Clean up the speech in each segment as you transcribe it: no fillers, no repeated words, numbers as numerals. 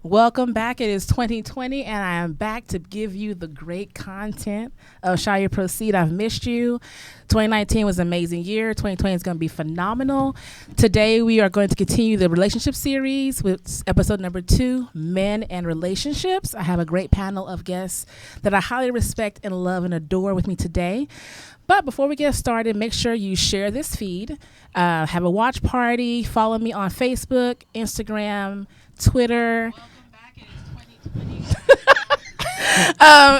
Welcome back. It is 2020, and I am back to give you the great content of Shall You Proceed. I've missed you. 2019 was an amazing year. 2020 is going to be phenomenal. Today, we are going to continue the relationship series with episode number 2, Men and Relationships. I have a great panel of guests that I highly respect and love and adore with me today. But before we get started, make sure you share this feed, have a watch party, follow me on Facebook, Instagram, Twitter. Welcome back. It is 2020.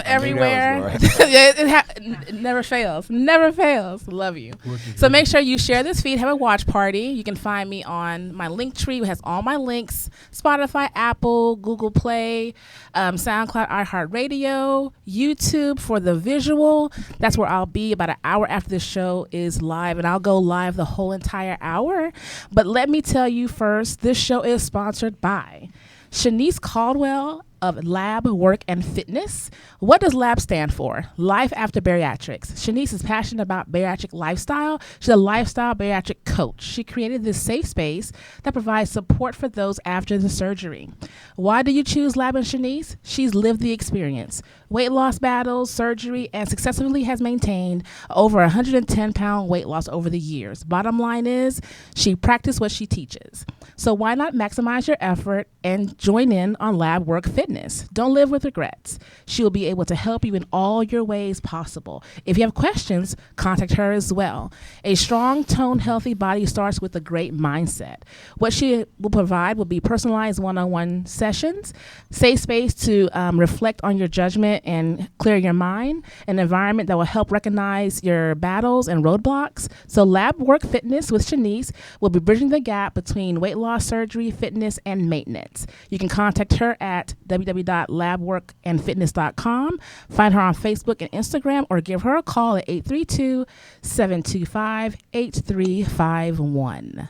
Everywhere. It never fails. Never fails. Love you. So make sure you share this feed, have a watch party. You can find me on my Linktree, which has all my links: Spotify, Apple, Google Play, SoundCloud, iHeartRadio, YouTube for the visual. That's where I'll be about an hour after the show is live, and I'll go live the whole entire hour. But let me tell you first, this show is sponsored by Shanice Caldwell of Lab Work and Fitness. What does LAB stand for? Life After Bariatrics. Shanice is passionate about bariatric lifestyle. She's a lifestyle bariatric coach. She created this safe space that provides support for those after the surgery. Why do you choose Lab and Shanice? She's lived the experience. Weight loss battles, surgery, and successfully has maintained over 110-pound weight loss over the years. Bottom line is, she practiced what she teaches. So why not maximize your effort and join in on Lab Work Fitness? Don't live with regrets. She will be able to help you in all your ways possible. If you have questions, contact her as well. A strong, toned, healthy body starts with a great mindset. What she will provide will be personalized one-on-one sessions, safe space to reflect on your judgment and clear your mind, an environment that will help recognize your battles and roadblocks. So Lab Work Fitness with Shanice will be bridging the gap between weight loss, surgery, fitness, and maintenance. You can contact her at www.labworkandfitness.com. Find her on Facebook and Instagram, or give her a call at 832-725-8351.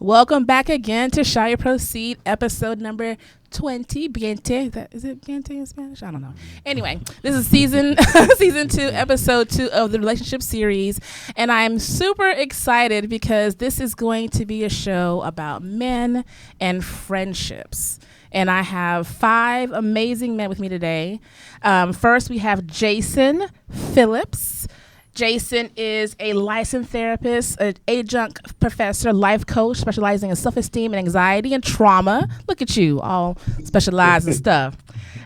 Welcome back again to Shall You Proceed, episode number 20. Biente. Is it Biente in Spanish? I don't know. Anyway, this is season 2, episode 2 of the relationship series. And I'm super excited because this is going to be a show about men and friendships. And I have 5 amazing men with me today. First, we have Jason Phillips. Jason is a licensed therapist, an adjunct professor, life coach, specializing in self-esteem and anxiety and trauma. Look at you, all specialized and stuff.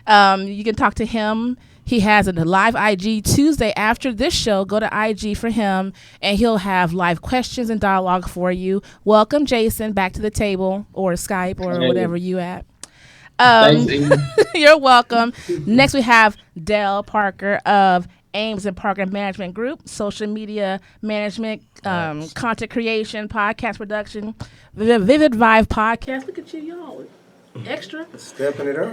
You can talk to him. He has a live IG Tuesday after this show. Go to IG for him, and he'll have live questions and dialogue for you. Welcome, Jason, back to the table, or Skype, or whatever you at. Thanks, You're welcome. Next, we have Deldrick Parker of Ames and Parker Management Group, social media management, content creation, podcast production, Vivid Vibe podcast. Look at you, y'all. Extra. Stepping it up.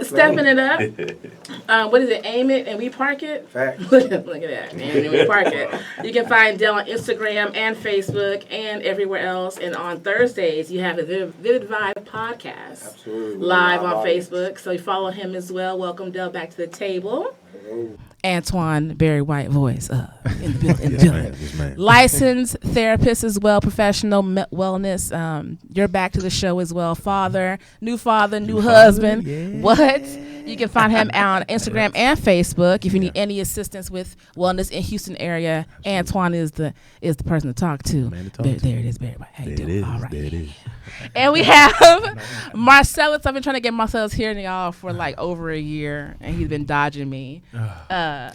What is it? Aim it and we park it? Fact. Look at that. Aim it and we park it. You can find Del on Instagram and Facebook and everywhere else. And on Thursdays, you have the Vivid Vibe podcast. Absolutely. Live on Facebook. So you follow him as well. Welcome, Del, back to the table. Hello. Antoine, very white voice in the building. Yes, man. Licensed therapist as well, professional wellness. You're back to the show as well. New husband. Yeah. What? You can find him on Instagram and Facebook. If you need any assistance with wellness in Houston area, Antoine is the person to talk to. There it is, very white. How you doing? All right. There it is. And we have Marcellious. I've been trying to get Marcellious here to y'all for like over a year, and he's been dodging me. Yeah,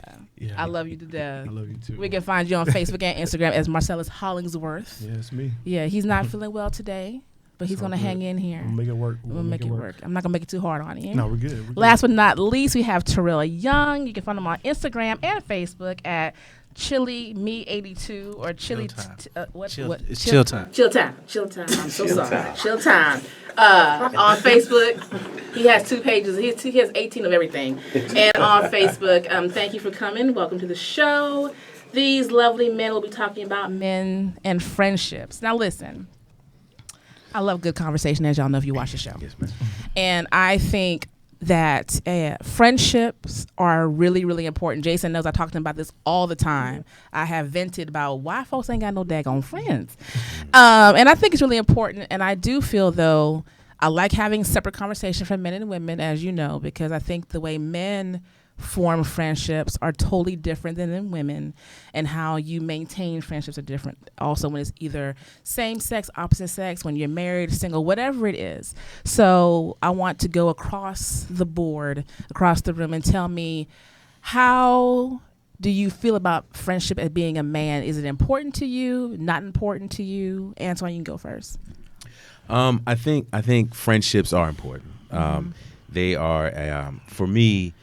I love you to death. I love you too. We can find you on Facebook and Instagram as Marcellious Hollingsworth. Yeah, it's me. Yeah, he's not feeling well today, but he's going to hang in here. We'll make it work. We'll make it work. I'm not going to make it too hard on you. No, we're good. Last but not least, we have Terrell Young. You can find him on Instagram and Facebook at Chili Me 82 or Chili It's chill time. Chill time. I'm so sorry. Chill time. On Facebook, he has 2 pages. He has 18 of everything. And on Facebook, thank you for coming. Welcome to the show. These lovely men will be talking about men and friendships. Now listen, I love good conversation, as y'all know if you watch the show. Yes, ma'am. And I think that friendships are really, really important. Jason knows I talk to him about this all the time. I have vented about why folks ain't got no daggone friends. And I think it's really important. And I do feel, though, I like having separate conversations for men and women, as you know, because I think the way men form friendships are totally different than in women, and how you maintain friendships are different also when it's either same sex, opposite sex, when you're married, single, whatever it is. So I want to go across the board, across the room, and tell me, how do you feel about friendship as being a man? Is it important to you, not important to you? Antoine, you can go first. I think friendships are important. They are, for me,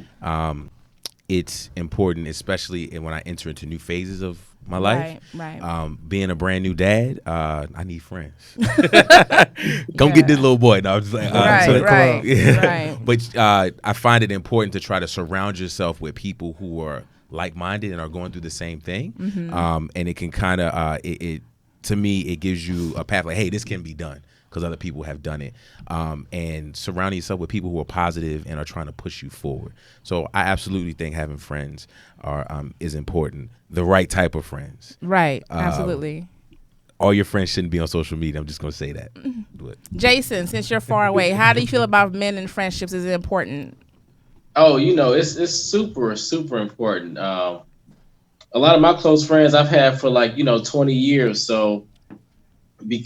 it's important, especially when I enter into new phases of my life. Right. Being a brand new dad, I need friends. Come get this little boy. No, I'm just like, Right. But I find it important to try to surround yourself with people who are like-minded and are going through the same thing. And it can kind of, to me, it gives you a path like, hey, this can be done, because other people have done it, and surrounding yourself with people who are positive and are trying to push you forward. So I absolutely think having friends is important. The right type of friends. Right, absolutely. All your friends shouldn't be on social media. I'm just going to say that. Jason, since you're far away, how do you feel about men and friendships? Is it important? Oh, it's super, super important. A lot of my close friends I've had for 20 years. So they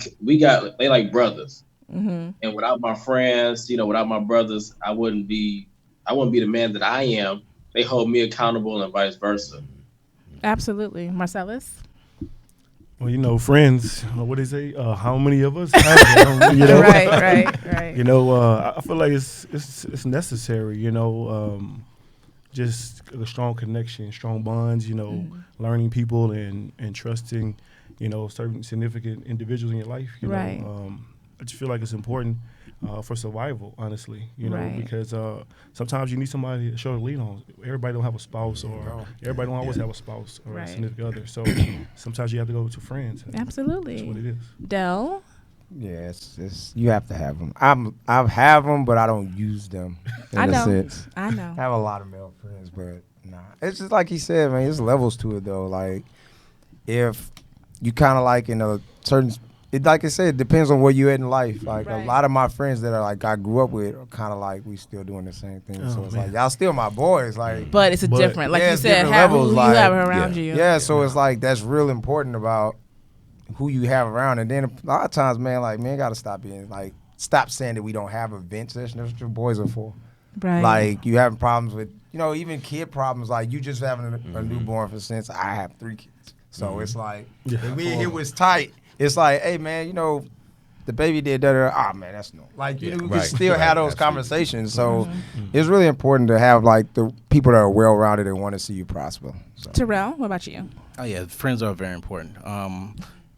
like brothers, and without my friends, without my brothers, I wouldn't be the man that I am. They hold me accountable and vice versa. Absolutely. Marcellious? Well, friends, what they say, how many of us have them, Right. I feel like it's necessary, just a strong connection, strong bonds, learning people and trusting, certain significant individuals in your life, Right. I just feel like it's important for survival, honestly, because sometimes you need somebody to show the lead on. Everybody don't have a spouse, or everybody don't always have a spouse or a significant other. So sometimes you have to go to friends. Absolutely. That's what it is. Del? Yeah, it's you have to have them. I have them, but I don't use them in a sense. I know. I have a lot of male friends, but nah. It's just like he said, man, there's levels to it, though. Like, if you kind of like in a certain, like I said, it depends on where you're at in life. Like, a lot of my friends that are like I grew up with are kind of like we still doing the same thing. So it's like, y'all still my boys. Like, but it's different. Like you said, have levels, who you have around you. Yeah, so it's like that's real important about who you have around. And then a lot of times, man, gotta stop saying that we don't have events. That's what your boys are for. Right. Like, you having problems with, even kid problems. Like, you just having a newborn, for instance. I have 3 kids. So it's like, it was tight. It's like, hey, man, the baby did that. Oh, man, that's no. Like, we can still have those conversations. So it's really important to have, like, the people that are well-rounded and want to see you prosper. So. Terrell, what about you? Oh, yeah, friends are very important.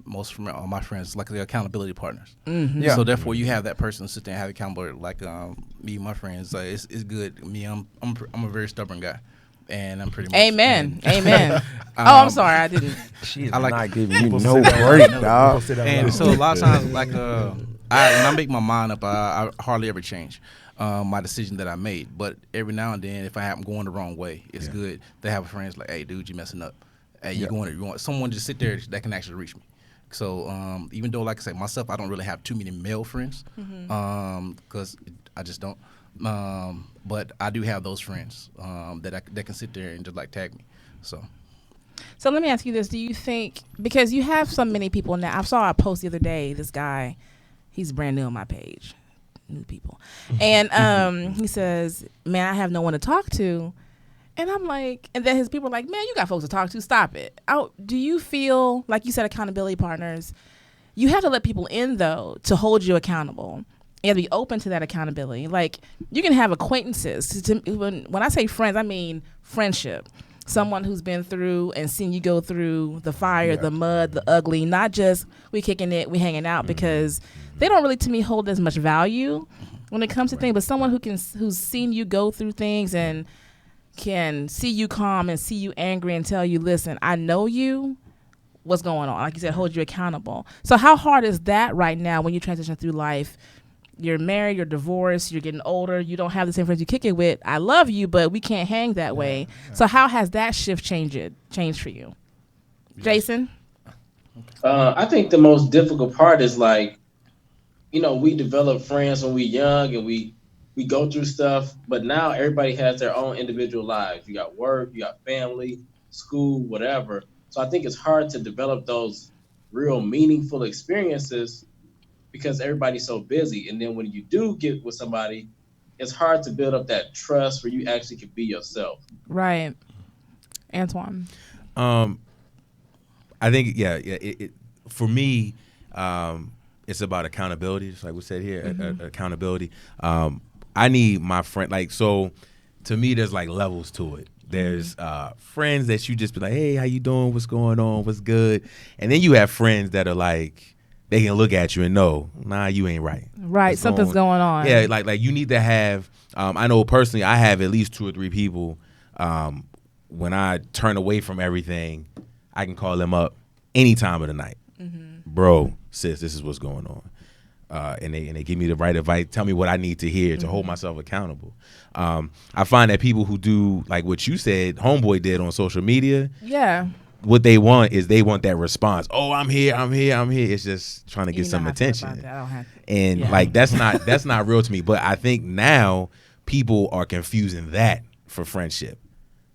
Most of my friends, like, they're accountability partners. Yeah. So therefore, you have that person sit there and have accountability. Like me, and my friends, like, it's good. Me, I'm a very stubborn guy, and I'm pretty much. Amen. I'm sorry, I didn't. She's not giving you no break, dog. And so a lot of times, like, when I make my mind up, I hardly ever change my decision that I made. But every now and then, if I am going the wrong way, it's good to have friends like, hey, dude, you messing up. Hey, you want someone to sit there that can actually reach me. So even though, like I said, myself, I don't really have too many male friends because I just don't. But I do have those friends that can sit there and just like tag me. So let me ask you this: do you think, because you have so many people now? I saw a post the other day. This guy, he's brand new on my page, new people, and he says, "Man, I have no one to talk to." And I'm like, and then his people are like, man, you got folks to talk to. Stop it. Do you feel, like you said, accountability partners, you have to let people in, though, to hold you accountable. You have to be open to that accountability. Like, you can have acquaintances. When I say friends, I mean friendship. someone who's been through and seen you go through the fire, the mud, the ugly, not just we kicking it, we hanging out, because they don't really, to me, hold as much value when it comes to things, but someone who's seen you go through things and can see you calm and see you angry and tell you, listen, I know you, what's going on? Like you said, hold you accountable. So how hard is that right now when you transition through life? You're married, you're divorced, you're getting older, you don't have the same friends you kick it with. I love you, but we can't hang that way. So how has that shift changed for you? Jason? I think the most difficult part is like, we develop friends when we're young and we go through stuff, but now everybody has their own individual lives. You got work, you got family, school, whatever. So I think it's hard to develop those real meaningful experiences because everybody's so busy. And then when you do get with somebody, it's hard to build up that trust where you actually can be yourself. Right. Antoine? I think, for me, it's about accountability, just like we said here, accountability. I need my friend, so to me, there's like levels to it. There's friends that you just be like, hey, how you doing? What's going on? What's good? And then you have friends that are like, they can look at you and know, nah, you ain't right. Right, something's going on. Yeah, like you need to have, I know personally, I have at least 2 or 3 people, when I turn away from everything, I can call them up any time of the night. Bro, sis, this is what's going on. And they give me the right advice, tell me what I need to hear to hold myself accountable. I find that people who do, like what you said, Homeboy did on social media. Yeah. What they want is they want that response. Oh, I'm here. It's just trying to get some attention. And like that's not real to me. But I think now people are confusing that for friendship.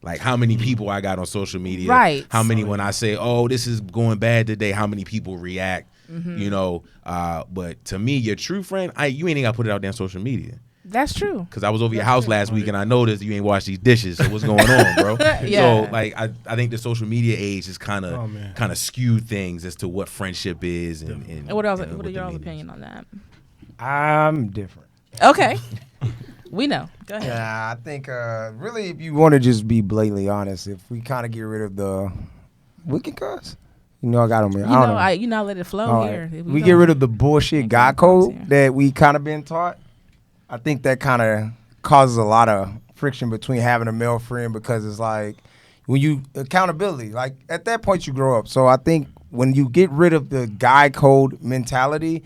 Like how many people I got on social media. Right. How many when I say, oh, this is going bad today, how many people react. But to me, your true friend, you ain't got to put it out there on social media. That's true. Because I was over your house last week and I noticed you ain't washed these dishes. So what's going on, bro? So like I think the social media age has kind of skewed things as to what friendship is and what else? What are y'all's opinion on that? I'm different. Okay. We know. Go ahead. Yeah, I think really, if you want to just be blatantly honest, if we kind of get rid of the wicked cuss, I got them. I let it flow here. We get rid of the bullshit guy code that we kind of been taught. I think that kind of causes a lot of friction between having a male friend, because it's like when you accountability, like at that point you grow up. So I think when you get rid of the guy code mentality,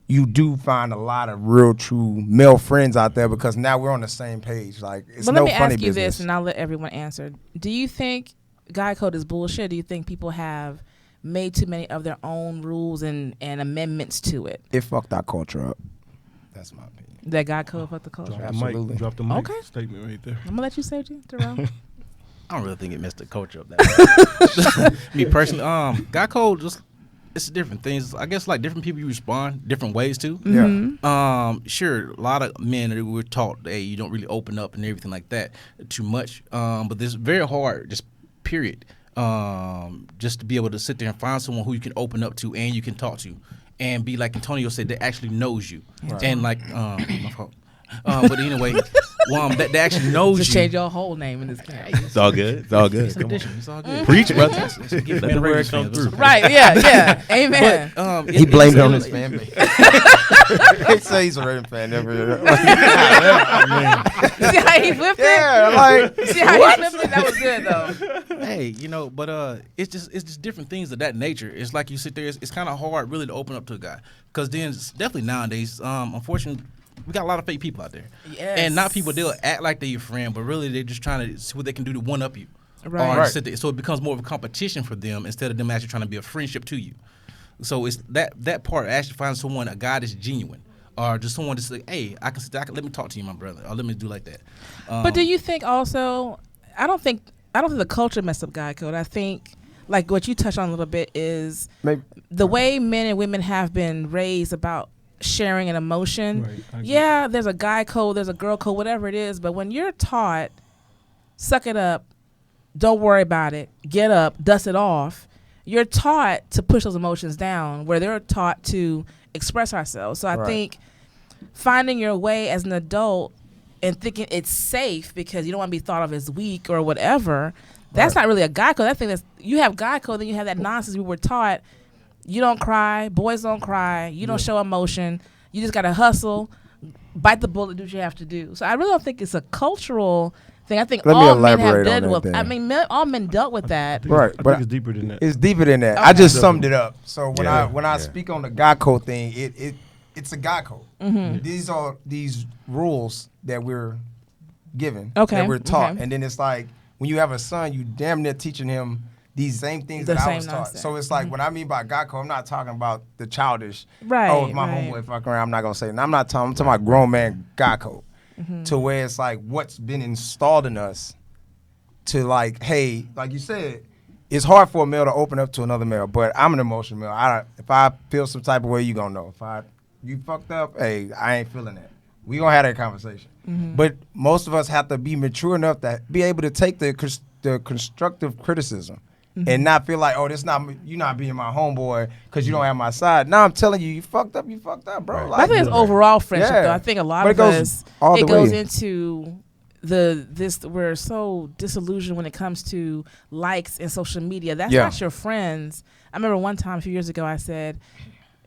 you do find a lot of real true male friends out there, because now we're on the same page. Like it's but no let me funny ask you business. this, and I'll let everyone answer. Do you think guy code is bullshit? Do you think people have made too many of their own rules and amendments to it? It fucked our culture up. That's my opinion. That guy code fucked the culture. Absolutely. Drop the mic statement right there. I'm gonna let you say it, Terrell. I don't really think it messed the culture up that much. Me personally, guy code just it's different things. I guess like different people you respond different ways to. Yeah. Sure, a lot of men were taught, hey, you don't really open up and everything like that too much. But this is very hard, just period. Just to be able to sit there and find someone who you can open up to and you can talk to, and be like Antonio said, that actually knows you, and like my fault. But anyway, that actually knows Just you. change your whole name in this case. It's all good. It's all good. It's an addition. It's all good. Preach, brother. Let the word come through. Right, yeah. Amen. But, He blamed it on his fan base. He say he's a Ravens fan. See how he flipped it? Yeah, like See how he flipped it? That was good, though. Hey, but it's just different things of that nature. It's like you sit there. It's kind of hard really to open up to a guy, because then definitely nowadays, unfortunately, we got a lot of fake people out there. Yes. And not people, they'll act like they're your friend, but really they're just trying to see what they can do to one up you. Right. Or sit there. So it becomes more of a competition for them instead of them actually trying to be a friendship to you. So it's that part, actually finding someone, a guy that's genuine, or just someone that's like, hey, let me talk to you, my brother, or let me do like that. But do you think also? I don't think the culture messed up guy code. I think like what you touched on a little bit is the way men and women have been raised about sharing an emotion. Right, yeah, there's a guy code, there's a girl code, whatever it is. But when you're taught, suck it up, don't worry about it, get up, dust it off. You're taught to push those emotions down, where they're taught to express ourselves. So I think finding your way as an adult and thinking it's safe because you don't want to be thought of as weak or whatever, That's not really a guy code. I think that's you have guy code, then you have that nonsense we were taught. You don't cry, boys don't cry. You don't show emotion. You just gotta hustle, bite the bullet, do what you have to do. So I really don't think it's a cultural thing. I think all men have dealt with. I mean, all men dealt with that. Right, but it's deeper than that. It's deeper than that. Okay. I just summed it up. So when I speak on the guy code thing, it's a guy code. Mm-hmm. These are these rules that we're given, okay, that we're taught, okay. and then it's like when you have a son, you damn near teaching him these same things that I was taught. Nonsense. So it's like when I mean by guy code, I'm not talking about the childish. Right. Oh, if my homeboy fucking around, I'm not gonna say. I'm talking about grown man guy code, to where it's like what's been installed in us. To like, hey, like you said, it's hard for a male to open up to another male, but I'm an emotional male. If I feel some type of way, you gonna know. If you fucked up, hey, I ain't feeling that. We gonna have that conversation. But most of us have to be mature enough to be able to take the constructive criticism and not feel like, oh, you're not being my homeboy because you don't have my side. Now I'm telling you, you fucked up, bro. Right. Like, I think it's overall friendship, though. I think a lot of us, it goes into we're so disillusioned when it comes to likes and social media. That's not your friends. I remember one time a few years ago I said,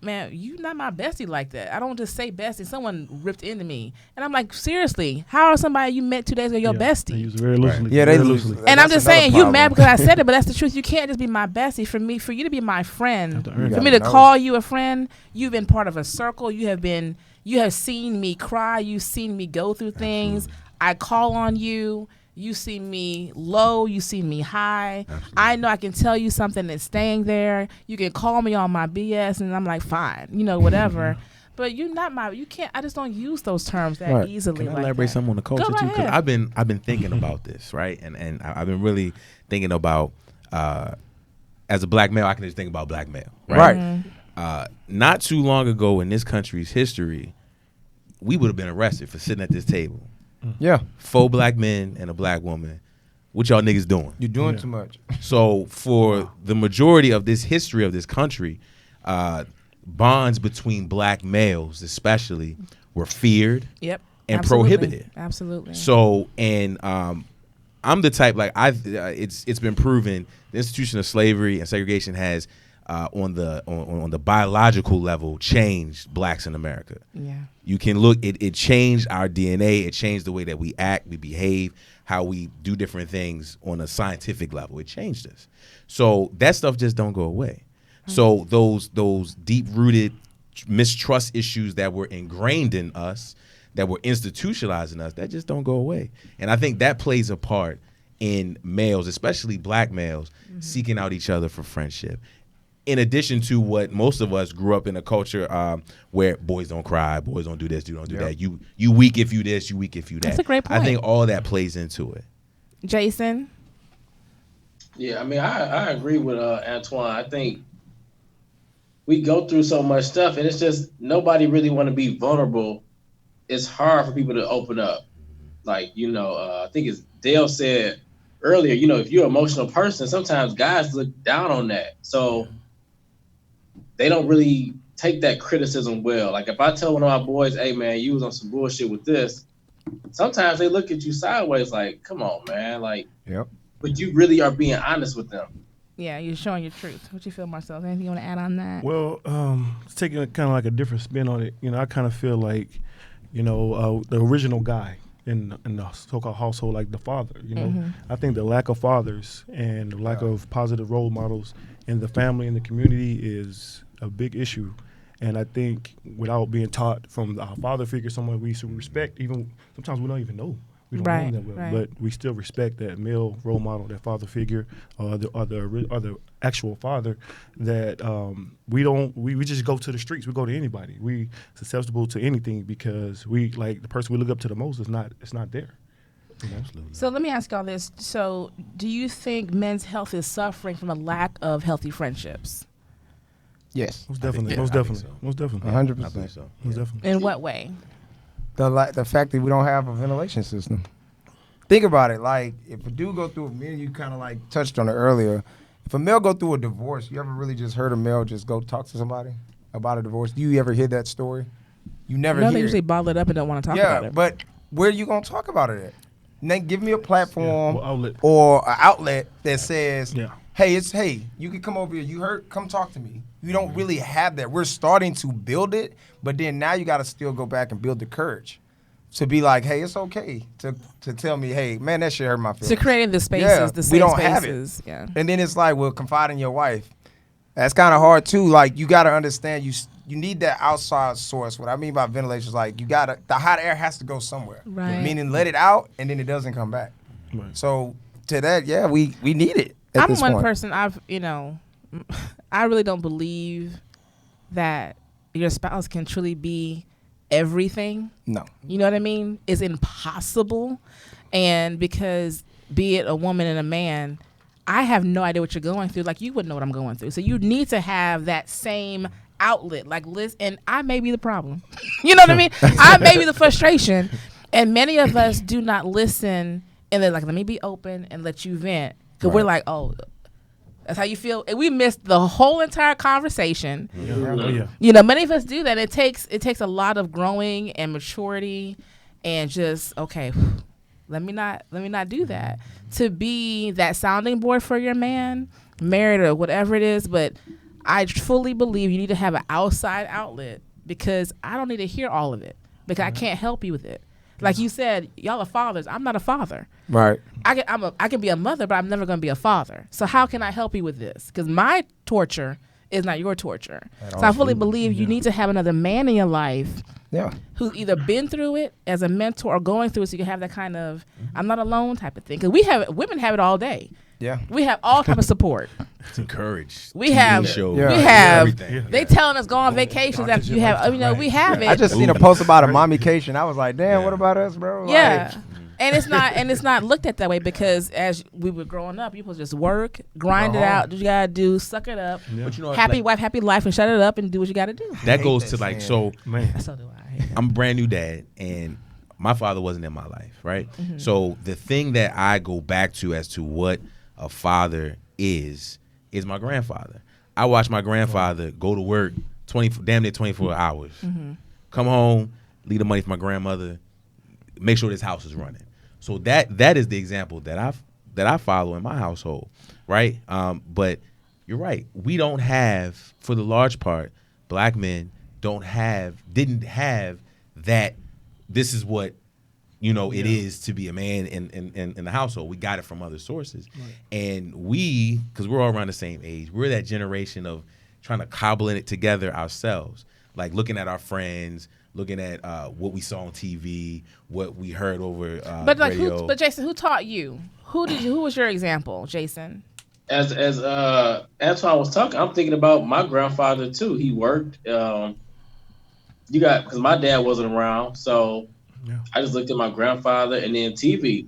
man, you not my bestie like that. I don't just say bestie. Someone ripped into me. And I'm like, seriously, how are somebody you met 2 days ago your bestie? They use it very loosely. Yeah, very they loosely. And I'm just saying, you mad because I said it, but that's the truth. You can't just be my bestie. For you to be my friend, for me to call you a friend, you've been part of a circle. You have seen me cry. You've seen me go through things. Absolutely. I call on you. You see me low, you see me high. Absolutely. I know I can tell you something that's staying there. You can call me on my BS, and I'm like, fine, whatever. But you can't. I just don't use those terms that easily. Can I elaborate something on the culture too? Because I've been thinking about this, right? And I've been really thinking about as a black male, I can just think about black male, right? Mm-hmm. Not too long ago in this country's history, we would have been arrested for sitting at this table. Yeah. 4 black men and a black woman. What y'all niggas doing? You're doing too much. So for the majority of this history of this country, bonds between black males especially were feared and prohibited. Absolutely. So, and I'm the type, like, it's been proven the institution of slavery and segregation has on the biological level changed blacks in America. Yeah. You can look, it changed our DNA, it changed the way that we act, we behave, how we do different things on a scientific level. It changed us. So that stuff just don't go away. So those deep-rooted mistrust issues that were ingrained in us, that were institutionalized in us, that just don't go away. And I think that plays a part in males, especially black males, seeking out each other for friendship. In addition to what most of us grew up in a culture where boys don't cry, boys don't do this, you don't do that. You weak if you this, you weak if you that. That's a great point. I think all that plays into it. Jason? Yeah, I mean, I agree with Antoine. I think we go through so much stuff, and it's just nobody really want to be vulnerable. It's hard for people to open up. Like, I think it's Dale said earlier, if you're an emotional person, sometimes guys look down on that. So they don't really take that criticism well. Like if I tell one of my boys, hey man, you was on some bullshit with this, sometimes they look at you sideways like, come on, man. Like, but you really are being honest with them. Yeah, you're showing your truth. What you feel, Marcel? Anything you want to add on that? Well, taking kind of like a different spin on it, I kind of feel like, the original guy in the so-called household, like the father, I think the lack of fathers and the lack of positive role models in the family and the community is a big issue. And I think without being taught from our father figure, someone we should respect, even sometimes we don't even know. We don't know them that well, but we still respect that male role model, that father figure, or the actual father. That we just go to the streets. We go to anybody. We susceptible to anything because we like the person we look up to the most is not there. Absolutely. So let me ask y'all this. So do you think men's health is suffering from a lack of healthy friendships? Yes, most definitely. Most definitely. 100%. Most definitely. In what way? The fact that we don't have a ventilation system. Think about it. Like, if a dude go through, me and you kind of like touched on it earlier. If a male go through a divorce, you ever really just heard a male just go talk to somebody about a divorce? Do you ever hear that story? You never hear they it. usually bottle it up and don't want to talk about it. But where you going to talk about it at? then give me a platform or an outlet that says, hey, you can come over here. You hurt? Come talk to me. You don't really have that. We're starting to build it, but then now you got to still go back and build the courage to be like, hey, it's okay to tell me, hey, man, that shit hurt my feelings. To create the spaces, the safe spaces. Have it. Yeah. And then it's like, well, confide in your wife. That's kind of hard too. Like, you got to understand you need that outside source. What I mean by ventilation is like the hot air has to go somewhere. Right. Meaning let it out and then it doesn't come back. Right. So to that, we need it. I'm one person, I really don't believe that your spouse can truly be everything. No. You know what I mean? It's impossible. And because be it a woman and a man, I have no idea what you're going through. Like, you wouldn't know what I'm going through. So you need to have that same outlet. Like, listen, and I may be the problem. You know what I mean? I may be the frustration. And many of us do not listen and they're like, let me be open and let you vent. Because we're like, oh, that's how you feel. And we missed the whole entire conversation. Yeah. You know, many of us do that. It takes a lot of growing and maturity and just, okay, let me not do that. To be that sounding board for your man, married or whatever it is. But I fully believe you need to have an outside outlet because I don't need to hear all of it because I can't help you with it. Like you said, y'all are fathers. I'm not a father. Right. I can be a mother, but I'm never going to be a father. So how can I help you with this? Because my torture is not your torture. So I fully believe you need to have another man in your life who's either been through it as a mentor or going through it so you can have that kind of I'm not alone type of thing. Because women have it all day. Yeah. We have all type of support. It's encouraged. We have. They telling us go on vacations after you have. We have it. I just seen a post about a mommycation. I was like, damn, what about us, bro? Yeah. And it's not looked at that way because as we were growing up, people just work, grind it out, do what you gotta do, suck it up. Yeah. But happy wife, happy life, and shut it up and do what you gotta do. That goes to like so. Man. So do I. I'm a brand new dad, and my father wasn't in my life, right? Mm-hmm. So the thing that I go back to as to what a father is my grandfather. I watched my grandfather go to work damn near 24 hours, come home, leave the money for my grandmother, make sure this house is running. So that is the example that I follow in my household, right? But you're right. We don't have, for the large part, black men didn't have that. This is what it is to be a man in the household. We got it from other sources, and because we're all around the same age, we're that generation of trying to cobble it together ourselves, like looking at our friends. Looking at what we saw on TV, what we heard over radio. But Jason, who taught you? Who was your example, Jason? As Antoine was talking, I'm thinking about my grandfather too. He worked. Because my dad wasn't around, so I just looked at my grandfather and then TV.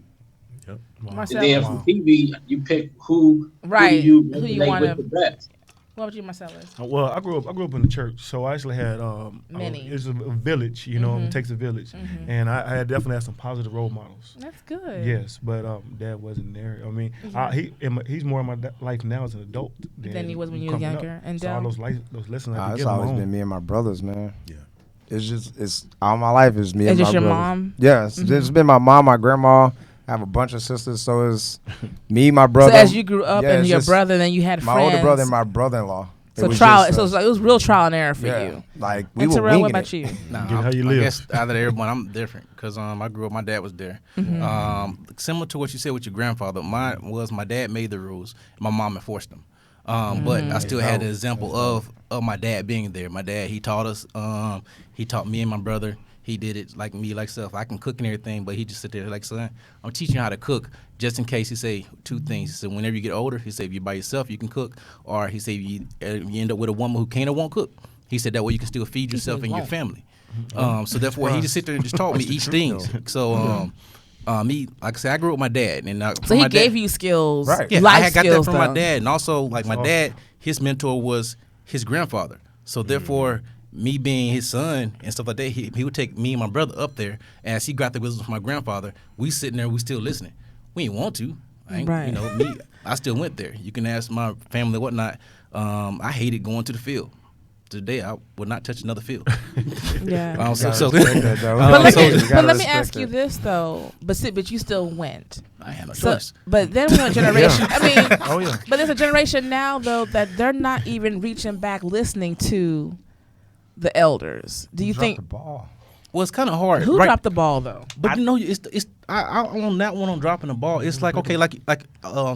Yep. Wow. And then from TV, you pick who you want with the best. What about you, Marcellious? Well, I grew up in the church, so I actually had many. It's a village, it takes a village, and I had definitely had some positive role models. That's good. Yes, but Dad wasn't there. I mean, he's more in my life now as an adult than he was when you were younger. And so all those lessons I it's always been me and my brothers, man. Yeah, it's all my life is me and my brothers. Is your mom? Yes, it's been my mom, my grandma. I have a bunch of sisters, so it's me, my brother. So as you grew up and your brother, then you had my friends. older brother and my brother-in-law. So it was real trial and error for you. Like we and were Terrell, winging what about it. you? How you live? I guess out of everyone, I'm different because I grew up. My dad was there. Similar to what you said with your grandfather, my dad made the rules. My mom enforced them. But I still had the example of my dad being there. My dad, he taught us. He taught me and my brother. He did it like me, like self. I can cook and everything, but he just sit there like, son, I'm teaching you how to cook just in case. He say two things. He said, whenever you get older, he said, if you're by yourself, you can cook. Or he said, you end up with a woman who can or won't cook. He said, that way you can still feed yourself and your family. So therefore, he just sit there and just taught me each thing. So me, like I said, I grew up with my dad. And so he gave you skills, right? Yeah, life I got skills that from my dad. And also, like my dad, his mentor was his grandfather. So therefore, me being his son and stuff like that, he would take me and my brother up there. As he got the wisdom from my grandfather, we sitting there, we still listening. We ain't want to. I still went there. You can ask my family whatnot. I hated going to the field. today I would not touch another field. Yeah. But let me ask you this though. But you still went. I had no choice. But then we're a generation. I mean, Oh yeah. but there's a generation now though that they're not even reaching back, listening to the elders. Do you think? The ball. Well, it's kind of hard. Who dropped the ball though? But I on that one on dropping the ball. It's like okay, like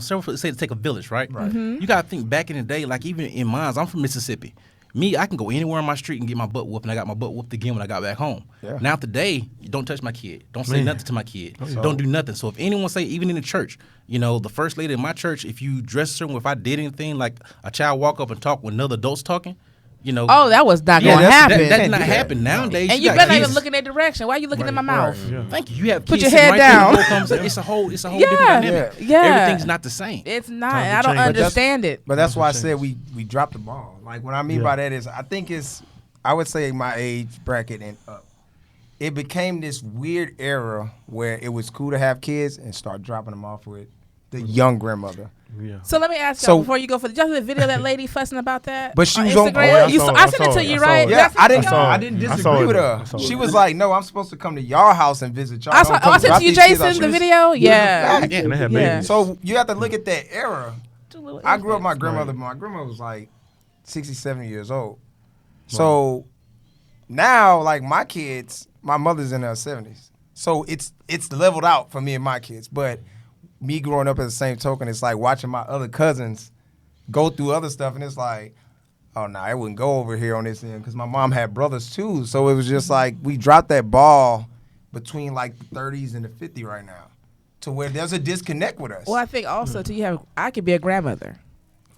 several say to take a village, right? Mm-hmm. You gotta think back in the day, like even in mine, I'm from Mississippi. Me, I can go anywhere on my street and get my butt whooped, and I got my butt whooped again when I got back home. Yeah. Now today, you don't touch my kid. Don't say nothing to my kid. Don't do nothing. So if anyone say, even in the church, the first lady in my church, if you dress a certain way, if I did anything, like a child walk up and talk when another adult's talking, Oh, that was not going to happen. That did not happen nowadays. And you better not even look in their direction. Why are you looking in my mouth? Yeah. Thank you. You have Put kids your head right down. There, it's a whole different dynamic. Yeah. Everything's not the same. It's not. Time to I don't change. understand it. But that's why I said we dropped the ball. Like what I mean Yeah. by that is I would say my age bracket and up. It became this weird era where it was cool to have kids and start dropping them off with the young grandmother. Yeah. So let me ask you before you go for did y'all see the video of that lady fussing about that? But she on was on Instagram? point. I sent it to you, right? Yeah, I Did I didn't I saw disagree it. with I her. saw She it. was like, "No, I'm supposed to come to your house and visit y'all." I sent to you, Jason, the video. Yeah. And they had Yeah. babies. So you have to look at that era. I grew up with my grandmother. My grandmother was like 60, 70 years old. So now, like my kids, my mother's in her 70s. So it's leveled out for me and my kids. But me growing up at the same token, it's like watching my other cousins go through other stuff, and it's like, oh, no, I wouldn't go over here on this end because my mom had brothers too. So it was just like we dropped that ball between like the 30s and the 50 right now to where there's a disconnect with us. Well, I think also too I could be a grandmother.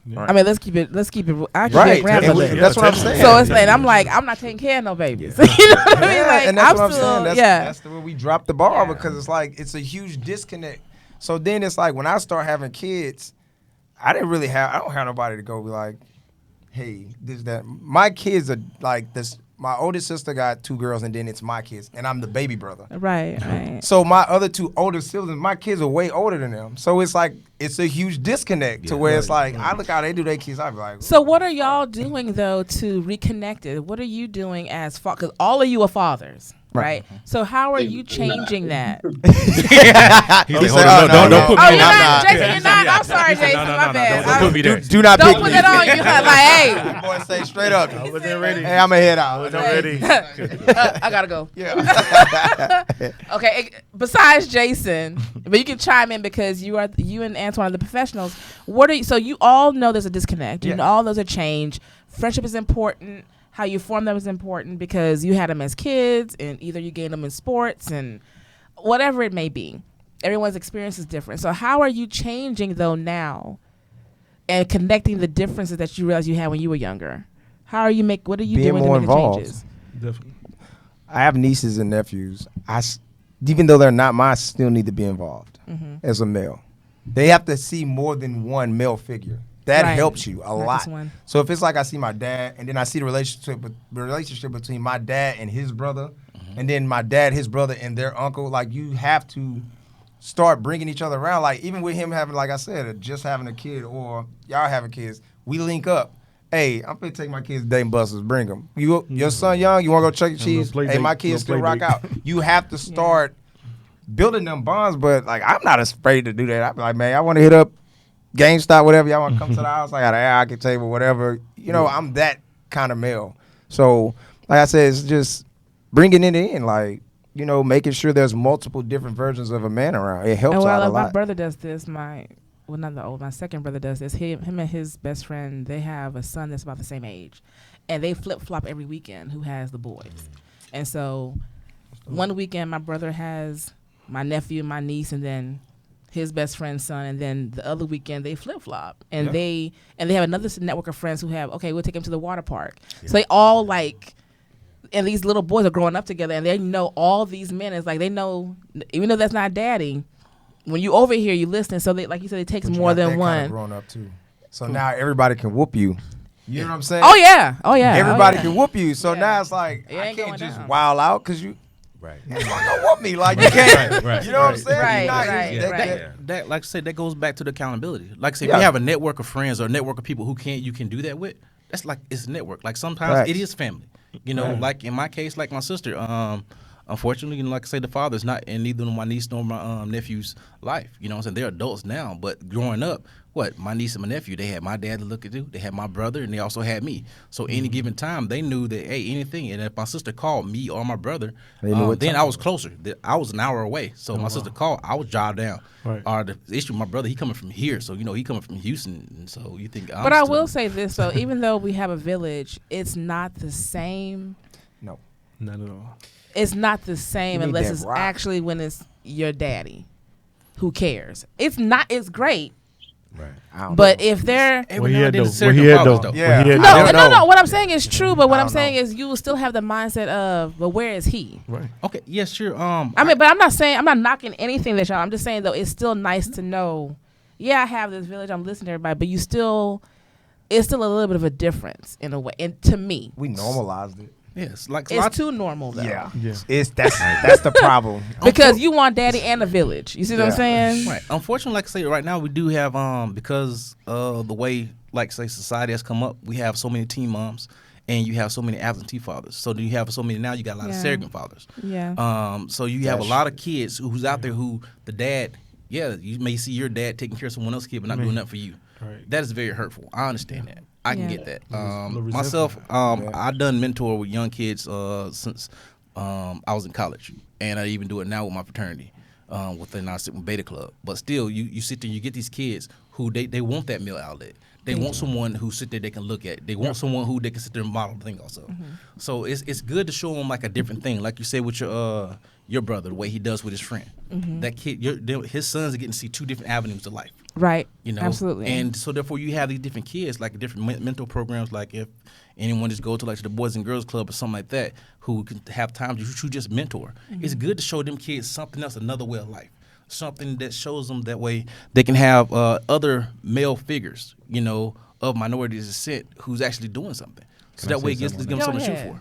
Yeah. I mean, let's keep it. I could be a Right. grandmother. Yeah, That's what I'm saying. So it's like I'm not taking care of no babies. You know what I mean? Yeah, Like and that's I'm what I'm still, saying. That's the way we dropped the ball because it's like it's a huge disconnect. So then it's like when I start having kids, I don't have nobody to go be like, hey, this, that. My kids are like this. My oldest sister got 2 girls, and then it's my kids, and I'm the baby brother. Right. So my other 2 older siblings, my kids are way older than them. So it's like it's a huge disconnect to where it's like I look how they do their kids. I be like, So what are y'all doing though to reconnect it? What are you doing as because all of you are fathers, right? So how are you changing that? He said, hold on, don't put me Oh, in you're that. not, Jason. You're not. I'm sorry, Jason. My bad. Don't put me there. do not Don't pick put me. that on you. Like, hey, Boy, say straight up. I wasn't ready. Hey, I'm going to head out. I wasn't ready. I gotta go. Yeah. Okay. Besides Jason, but you can chime in because you and Antoine are the professionals. So you all know there's a disconnect. You know all those are change. Friendship is important. How you form them is important because you had them as kids, and either you gained them in sports and whatever it may be. Everyone's experience is different. So how are you changing though now, and connecting the differences that you realized you had when you were younger? What are you Being doing more to make involved. the changes? Definitely. I have nieces and nephews. Even though they're not mine, I still need to be involved as a male. They have to see more than one male figure. That Right. helps you a Not lot. just one. So if it's like I see my dad, and then I see the relationship between my dad and his brother, and then my dad, his brother, and their uncle, like you have to start bringing each other around. Like even with him having, like I said, just having a kid or y'all having kids, we link up. Hey, I'm finna take my kids to Dave & Buster's. Bring them. Your son young. You want to go Chuck E. Cheese? play Hey, date, my kids still little play rock date. out. You have to start building them bonds. But like, I'm not afraid to do that. I'm like, man, I want to hit up GameStop, whatever. Y'all want to come to the house? I got an air hockey table, whatever. You know, I'm that kind of male. So, like I said, it's just bringing it in, like, you know, making sure there's multiple different versions of a man around. It helps And out a my lot. brother does this. My second brother does this. Him and his best friend, they have a son that's about the same age, and they flip flop every weekend. Who has the boys? And so, one weekend my brother has my nephew, my niece, and then his best friend's son, and then the other weekend they flip flop, and they have another network of friends who have we'll take them to the water park. So they all like. And these little boys are growing up together, and they know all these men. It's like they know, even though that's not daddy, when you over here, you listen. So they, like you said, it takes But you more got than that one. kinda grown up too. So now everybody can whoop you. You know what I'm saying? Oh yeah. Everybody can whoop you. So Yeah. now it's like It I ain't can't going just down. wild out because you Right. not gonna whoop me. Like you can't. Right. You know what I'm saying? Right, You're not- right, that- right. that- That, like I said, that goes back to the accountability. Like I said, Yeah. if you have a network of friends or a network of people you can do that with, that's like it's a network. Like sometimes it is family. You know, Right. like in my case, like my sister. Unfortunately, you know, like I say, the father's not in neither my niece nor my nephew's life. You know what I'm saying? They're adults now, but growing up, my niece and my nephew, they had my dad to look at too. They had my brother, and they also had me. So any given time, they knew that, hey, anything. And if my sister called me or my brother, then I was closer. I was an hour away. So my sister called, I would drive down. Right. Or the issue, my brother, he coming from here. So, you know, he coming from Houston. And so you think, But I will say this, though. Even though we have a village, it's not the same. No. Not at all. It's not the same You need unless that it's rock. actually when it's your daddy who cares. It's not. It's great. Right. I don't But know. if they're every Where he now at and then though? it's Where he surrogate at fathers, though? though. Yeah. Where he at? no, I don't know. What I'm saying is true, but what I I'm don't saying know. is you will still have the mindset of, but where is he? Right. Okay, yeah, sure. I mean, but I'm not knocking anything that y'all. I'm just saying though, it's still nice to know. Yeah, I have this village. I'm listening to everybody, but it's still a little bit of a difference in a way. And to me, We normalized it. yes, like it's too normal though. Yeah. Yeah. That's the problem. Because you want daddy and a village. You see what I'm Yeah. saying? Right. Unfortunately, like I say, right now we do have because of the way, like say, society has come up, we have so many teen moms, and you have so many absentee fathers. So do you have so many now? You got a lot of Yeah. surrogate fathers. Yeah. So you have a lot of kids who's out there who the dad. Yeah, you may see your dad taking care of someone else's kid, but not doing that for you. Right. That is very hurtful. I understand that. I can Yeah. get that. Little Myself, resentment. I done mentor with young kids since I was in college, and I even do it now with my fraternity within our Sigma Beta Club. But still, you sit there, you get these kids who they want that male outlet. They want someone who sit there they can look at. They want someone who they can sit there and model the thing also. So it's good to show them like a different thing, like you said with your brother, the way he does with his friend. That kid, his sons are getting to see two different avenues of life. Right. You know, Absolutely. and so therefore you have these different kids, like different mental programs. Like if anyone just go to like the Boys and Girls Club or something like that, who can have time to just mentor. It's good to show them kids something else, another way of life, something that shows them that way they can have other male figures, you know, of minorities descent who's actually doing something. So Can I that way it say gives something them on something that? to Go shoot ahead.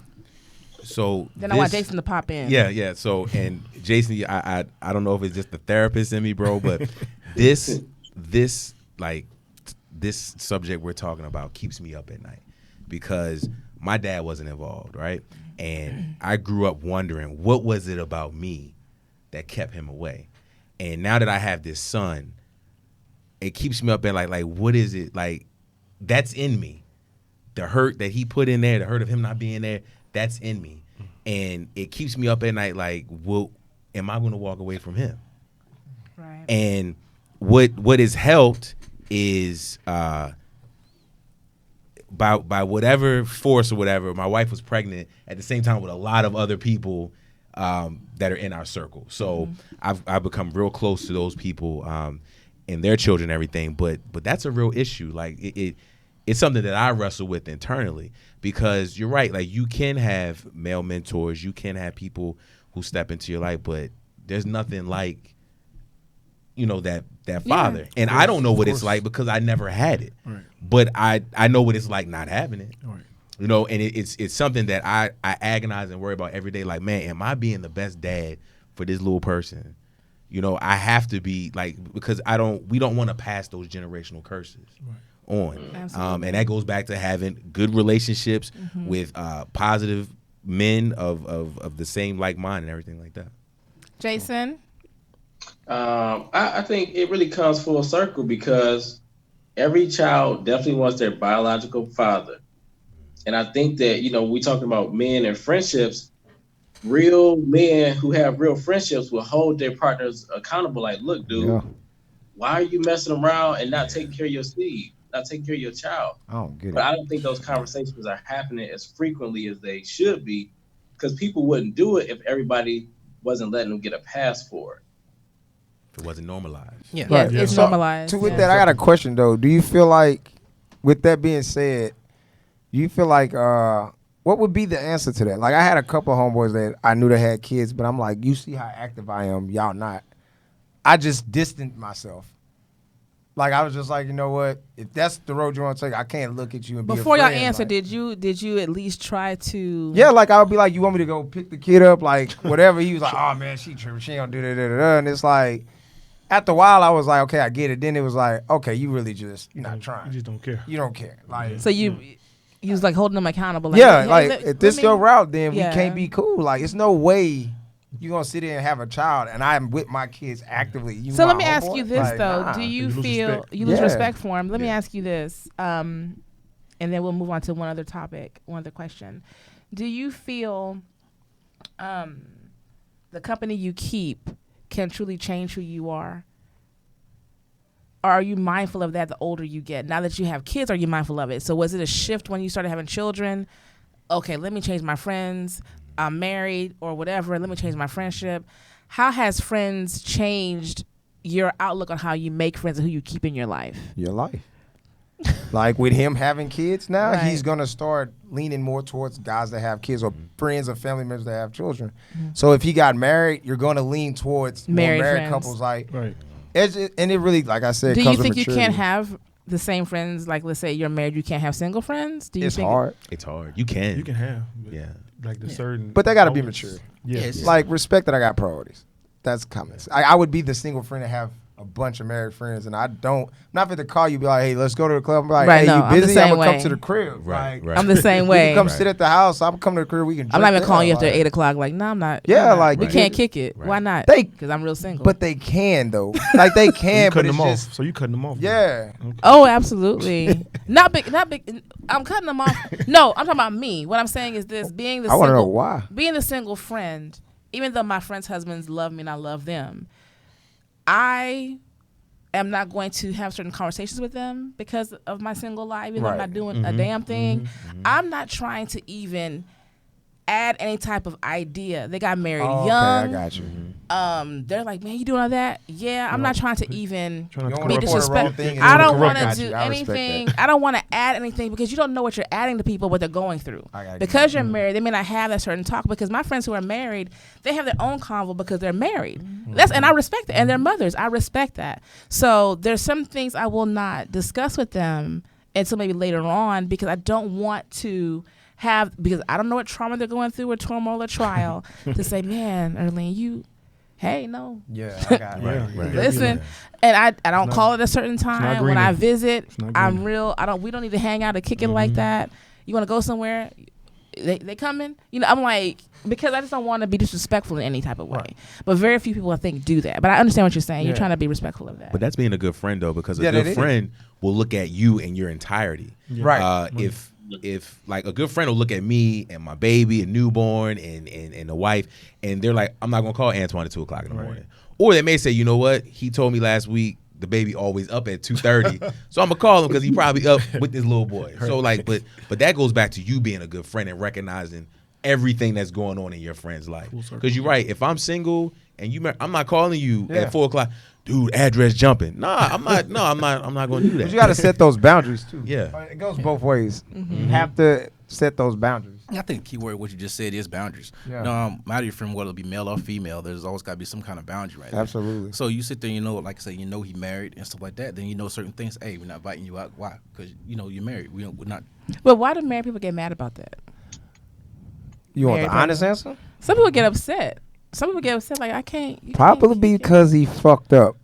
for. So Then I want Jason to pop in. Yeah. So and Jason, I don't know if it's just the therapist in me, bro, but this subject we're talking about keeps me up at night because my dad wasn't involved, right? And I grew up wondering what was it about me that kept him away. And now that I have this son, it keeps me up at like what is it like that's in me? The hurt that he put in there, the hurt of him not being there, that's in me. And it keeps me up at night like, well, am I going to walk away from him? Right. And what has helped is by whatever force or whatever, my wife was pregnant at the same time with a lot of other people that are in our circle. So I've become real close to those people and their children and everything. But that's a real issue. Like it's something that I wrestle with internally because you're right. Like you can have male mentors, you can have people who step into your life, but there's nothing like, you know, that father. And I don't know what it's like because I never had it. Right. But I know what it's like not having it. Right. You know, and it's something that I agonize and worry about every day. Like, man, am I being the best dad for this little person? You know, I have to be like because we don't want to pass those generational curses on. Absolutely. And that goes back to having good relationships with positive men of the same like mind and everything like that. Jason? I think it really comes full circle because every child definitely wants their biological father. And I think that, you know, we talking about men and friendships, real men who have real friendships will hold their partners accountable. Like, look, dude, why are you messing around and not taking care of your seed, not taking care of your child? I don't get it. But I don't think those conversations are happening as frequently as they should be because people wouldn't do it if everybody wasn't letting them get a pass for it. If it wasn't normalized. Yeah. Yeah, Yeah. it's So, normalized. With that, I got a question though. Do you feel like, with that being said, do you feel like what would be the answer to that? Like I had a couple of homeboys that I knew that had kids, but I'm like, you see how active I am, y'all not. I just distanced myself. Like I was just like, you know what? If that's the road you want to take, I can't look at you and Before be a y'all friend. answer, like, did you at least try to? yeah, like I would be like, you want me to go pick the kid up, like whatever. He was like, oh man, she tripping, she don't do that, and it's like, after a while, I was like, okay, I get it. Then it was like, okay, you really just you're not trying. You just don't care. You don't care. Like So you, You was like holding them accountable. Like, yeah, hey, like if this let your me- route, then Yeah. we can't be cool. Like it's no way you gonna sit there and have a child, and I'm with my kids actively. You So my let me ask homeboy? you this Like, though: nah. do you You lose feel respect. you lose Yeah. respect for him? Let me Yeah. ask you this, and then we'll move on to one other topic, one other question. Do you feel the company you keep can truly change who you are? Or are you mindful of that the older you get? Now that you have kids, are you mindful of it? So was it a shift when you started having children? Okay, let me change my friends. I'm married or whatever. Let me change my friendship. How has friends changed your outlook on how you make friends and who you keep in your life? Your life. Like with him having kids now, Right. he's gonna start leaning more towards guys that have kids or friends or family members that have children. So if he got married, you're gonna lean towards Married more married friends. couples. Like, Right. and it really, like I said, Do you comes with think you maturity. can't have the same friends? Like, let's say you're married, you can't have single friends? Do you It's think hard, It's hard. You can. You can have. But Yeah. Like the certain. but they gotta be moments. mature. Yeah. Yes. Like respect that I got priorities. That's common. I would be the single friend to have a bunch of married friends, and I don't. I'm not fit to call you, be like, hey, let's go to the club. I'm like, Right, hey, no, you I'm the busy? I'm same gonna come way. to the crib. Right, Like, right. I'm the same we way. can come Right. sit at the house. I'm coming to the crib. We can. I'm not drink even calling you there, after like- 8 o'clock. Like, no, I'm not. Yeah, I'm not. like, we right. can't kick it. Right. Why not? They- Because I'm real single. But they can though. Like they You can, but cutting it's them just off. So you cutting them off. yeah. Okay. Oh, absolutely. Not big. I'm cutting them off. No, I'm talking about me. What I'm saying is this: being the I want to know single, why. being the single friend. Even though my friends' husbands love me and I love them, I am not going to have certain conversations with them because of my single life. Even though I'm Right. not doing a damn thing, I'm not trying to even add any type of idea. They got married Oh, young. okay, I got you. They're like, man, you doing all that? Yeah, I'm not trying to even Trying You to don't be want to report the wrong disrespect. thing. and I then don't want correct to you. do I respect that. anything. I don't want to add anything because you don't know what you're adding to people, what they're going through. I gotta Because you're married, they may not have that certain talk. Because my friends who are married, they have their own convo because they're married. And I respect that. And they're mothers. I respect that. So there's some things I will not discuss with them until maybe later on because I don't want to because I don't know what trauma they're going through or turmoil or trial to say, man, Erlene, hey, no. Yeah, I got it. Yeah. Right. Listen, and I don't not- call it a certain time. When greener. I visit, It's not I'm greener. real. We don't need to hang out or kick it like that. You want to go somewhere? They coming? You know, I'm like, because I just don't want to be disrespectful in any type of way. Right. But very few people, I think, do that. But I understand what you're saying. You're Yeah. trying to be respectful of that. But that's being a good friend though, because a Yeah, that good is. friend will look at you in your entirety. Right. If like a good friend will look at me and my baby and newborn and the wife, and they're like, I'm not gonna call Antoine at 2 o'clock in the Right. morning. Or they may say, you know what? He told me last week the baby always up at 2:30, so I'm gonna call him because he probably up with this little boy. So like, but that goes back to you being a good friend and recognizing everything that's going on in your friend's life. circle. Because you're right. If I'm single and I'm not calling you Yeah. at 4 o'clock. Dude, address jumping. Nah, I'm not. No, I'm not going to do that. But you got to set those boundaries too. Yeah. It goes both ways. You have to set those boundaries. I think the key word what you just said is boundaries. Yeah. Matter of friend, whether it be male or female, there's always got to be some kind of boundary right there. Absolutely. So you sit there, like I say, he married and stuff like that. Then you know certain things. Hey, we're not inviting you out. Why? Because you're married. We're not. But why do married people get mad about that? You want Married the honest people. answer? Some people get upset. Some people get upset like, I can't. you Probably can't kick it. because he fucked up.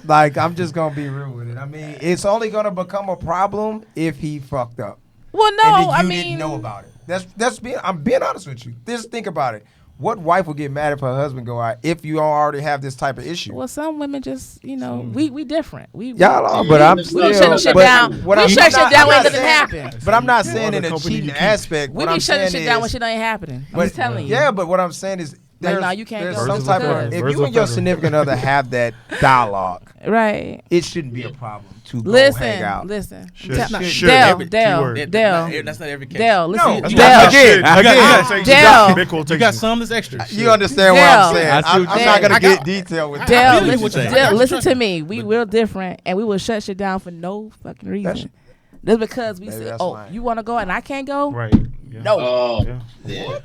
Like, I'm just going to be real with it. I mean, it's only going to become a problem if he fucked up. Well, no, and then you I mean. didn't know about it. I'm being honest with you. Just think about it. What wife would get mad if her husband go out if you already have this type of issue? Well, some women just, we different. Y'all are, but I'm We still. be shutting shit but down. what We I'm shut not- shit down I'm when not it doesn't saying- happen. But I'm not You saying are in the a company cheating you keep. aspect. We What be I'm shutting saying shit down when is, shit ain't happening. I'm but just telling you. yeah, but what I'm saying is, Like, there's, nah, you can't there's go. some type of. Birds If of you and your feather. significant other have that dialogue, Right. it shouldn't be a problem to go Listen, hang out. listen. Should. Dale, Should. Dale, Every Dale, keyword. Dale, That's not every case. Dale, listen. No, That's Dale, why I Again, said- again. you gotta say- Dale. big You got quotations. some that's extra. You understand what Dale. I'm saying? I see what I'm you're not saying. gonna I get got- detailed with Dale, that. feel you what listen, you're Dale, saying. listen to me. We real different, and we will shut shit down for no fucking reason. Just because we Maybe say, that's oh, fine. you want to go and I can't go? Right. Yeah. No. Oh, Yeah. yeah.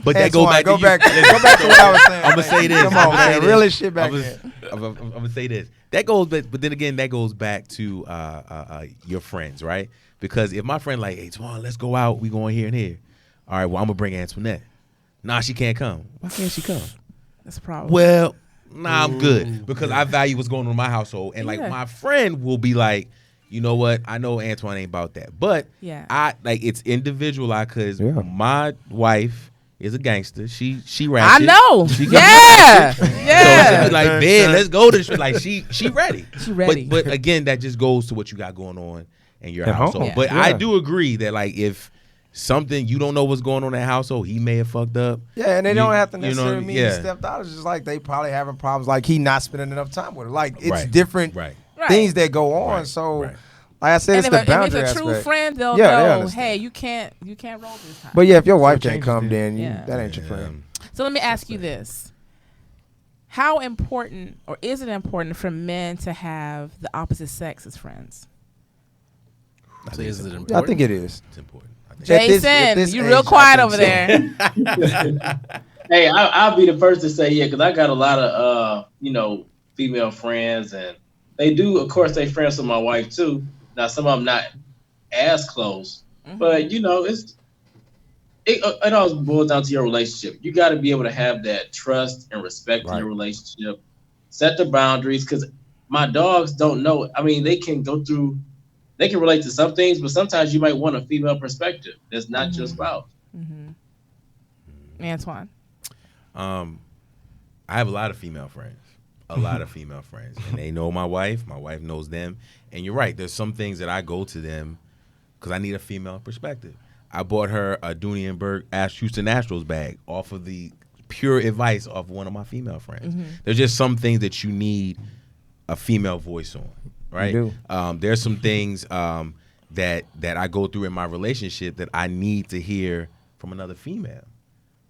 But that goes back. Go to back. You. Go back to what I was saying. I'm gonna say this. Come I'm on, gonna say man. this. Really shit back I'm there. gonna say this. That goes, but then again, that goes back to your friends, right? Because if my friend like, hey, Twan, let's go out. We going here and here. All right. Well, I'm gonna bring Antoinette. Nah, she can't come. Why can't she come? That's a problem. Well, nah, I'm good because I value what's going on in my household, and like Yeah. my friend will be like, you know what? I know Antoine ain't about that, but I like it's individualized because my wife is a gangster. She ratchet. I know. She yeah. So she be like, man, let's go to like she ready. She ready. But again, that just goes to what you got going on in your household. Yeah. But I do agree that like if something you don't know what's going on in that household, he may have fucked up. Yeah, and they don't have to necessarily mean he yeah. stepped out. It's just like they probably having problems, like he not spending enough time with her. Like it's Right. different things that go on. Right. So, Right. like I said, And it's the if boundary it's a true aspect. friend, they'll Yeah, they know, understand. hey, you can't roll this time. But yeah, if your wife So can't come, then Yeah. that ain't your friend. So let me ask you this. How important, or is it important for men to have the opposite sex as friends? I think it's important. I think it is. It's important. I think Jason, you real quiet over there. Hey, I'll be the first to say because I got a lot of female friends, and they do, of course, they friends with my wife too. Now some of them not as close, but it all boils down to your relationship. You got to be able to have that trust and respect in your relationship. Set the boundaries, because my dogs don't know. I mean, they can relate to some things, but sometimes you might want a female perspective that's not your spouse. Antoine. I have a lot of female friends. And they know my wife. My wife knows them. And you're right. There's some things that I go to them because I need a female perspective. I bought her a Dooney and Burke Houston Astros bag off of the pure advice of one of my female friends. There's just some things that you need a female voice on, right? You do. There's some things that I go through in my relationship that I need to hear from another female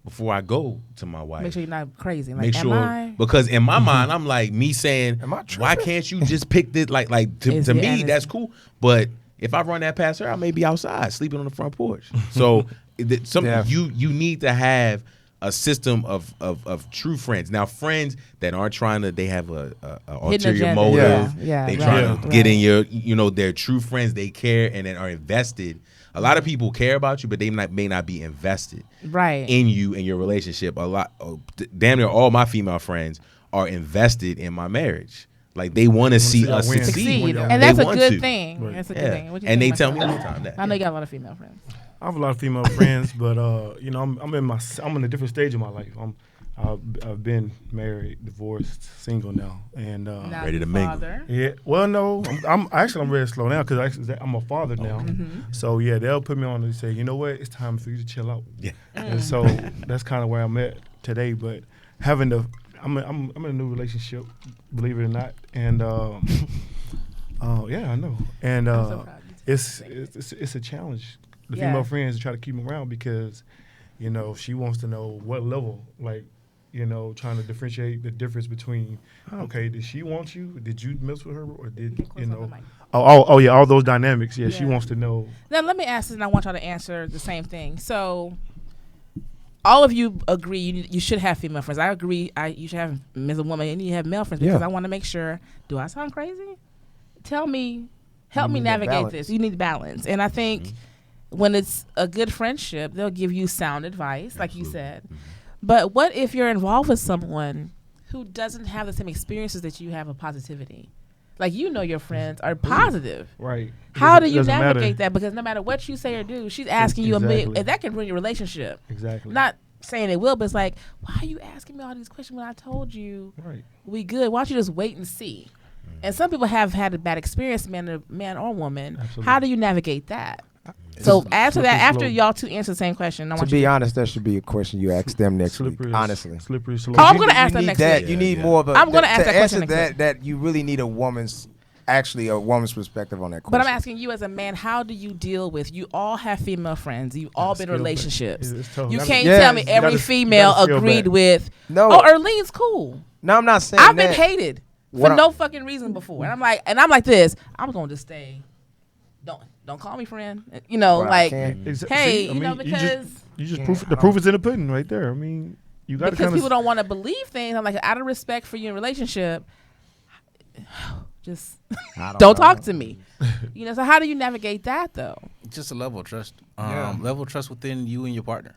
before I go to my wife. Make sure you're not crazy. Like, Make sure, because in my mind, I'm like me saying, why can't you just pick this? Like to me, that's cool. But if I run that past her, I may be outside sleeping on the front porch. So you need to have a system of true friends. Now, friends that aren't trying to, they have a ulterior motive. They trying to get in your, they're true friends. They care and then are invested. A lot of people care about you, but they may not be invested in you and your relationship. Damn near all my female friends are invested in my marriage. Like they want to see us succeed, and that's a good thing. Right. That's a good thing. And they tell me all the time that. I know you got a lot of female friends. I have a lot of female friends, but I'm in a different stage of my life. I've been married, divorced, single now, and now ready to mingle. Yeah, well, no, I'm ready to slow down because I'm a father now. So yeah, they'll put me on and say, you know what, it's time for you to chill out. Yeah, and so that's kind of where I'm at today. But I'm in a new relationship, believe it or not, and yeah, I know, and it's a challenge. The female friends try to keep them around because, she wants to know what level, like, trying to differentiate the difference between, okay, did she want you? Did you mess with her? Or did, all those dynamics. Yeah, she wants to know. Now, let me ask this, and I want y'all to answer the same thing. So, all of you agree you should have female friends. I agree. You should have, as a woman, and you have male friends because I want to make sure, do I sound crazy? Help me navigate this. You need balance. And I think when it's a good friendship, they'll give you sound advice, like you said. But what if you're involved with someone who doesn't have the same experiences that you have of positivity? Like, your friends are positive. Right. How do you navigate that? Because no matter what you say or do, she's asking you a million. And that can ruin your relationship. Exactly. Not saying it will, but it's like, why are you asking me all these questions when I told you we good? Why don't you just wait and see? And some people have had a bad experience, man or woman. Absolutely. How do you navigate that? So after that, after y'all two answer the same question, to be honest, that should be a question you ask them next week. Honestly, slippery slope. Oh, I'm going to ask them next week. You need more of a. I'm going to ask that question next week. That you really need a woman's perspective on that question. But I'm asking you as a man, how do you deal with? You all have female friends. You've all been in relationships. You can't tell me every female agreed with. No, Erlene's cool. No, I'm not saying I've been hated for no fucking reason before, and I'm like this. I'm going to stay. Don't call me friend. Hey, because the proof is in the pudding right there. I mean, you got to because people don't want to believe things. I'm like, out of respect for you in a relationship, just don't talk to me. So how do you navigate that though? Just a level of trust. Level of trust within you and your partner.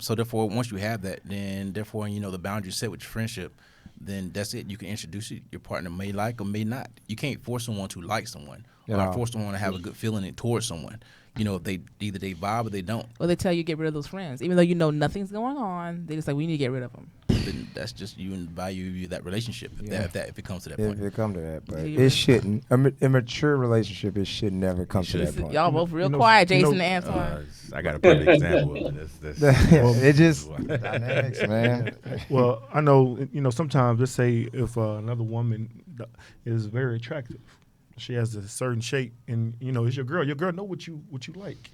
So therefore, once you have that, then therefore, the boundaries set with your friendship, then that's it. You can introduce it. Your partner may like or may not. You can't force someone to like someone or I force someone to have a good feeling towards someone. You know, if they either they vibe or they don't. Or they tell you get rid of those friends, even though you know nothing's going on. They just like, we need to get rid of them. Then that's just you and value that relationship. If it comes to that point. If it comes to that, but it shouldn't. A mature relationship, it should never come to that point. Y'all both real quiet, Jason and Antoine. I got a perfect example of this. It just dynamics, man. Well, I know, sometimes, let's say if another woman is very attractive, she has a certain shape, and it's your girl. Your girl know what you like,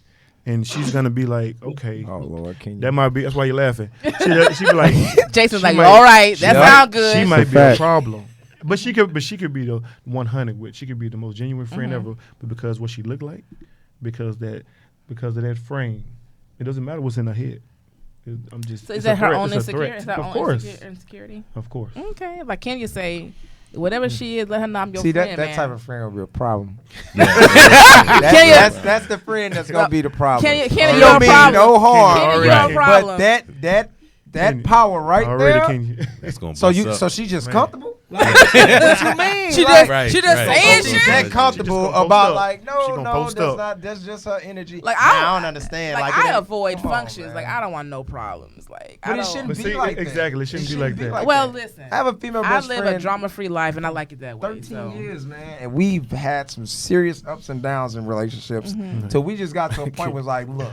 and she's gonna be like, okay, oh Lord, can you? That might be. That's why you're laughing. She be like, Jason's like, all right, that sounds good. She might be a problem, but she could be the 100 with. She could be the most genuine friend ever, but because what she look like, because of that frame, it doesn't matter what's in her head. I'm just. So is that her own insecurity? Of course. Insecurity. Of course. Okay, like can you say? Whatever she is, let her know I'm your friend. See, that type of friend will be a problem. That's the friend that's gonna be the problem. Can you no problem? No harm. Already. But that power right there. That's gonna so she just comfortable. What you mean? She just saying shit. She's that comfortable about like no, that's just her energy. Like I don't understand. Like I avoid functions. Like I don't want no problems. Like but it shouldn't be like that. Exactly, it shouldn't be like that. Well, listen, I have a female best friend. I live a drama-free life, and I like it that way. 13 years, man, and we've had some serious ups and downs in relationships. Till we just got to a point where it's like, look,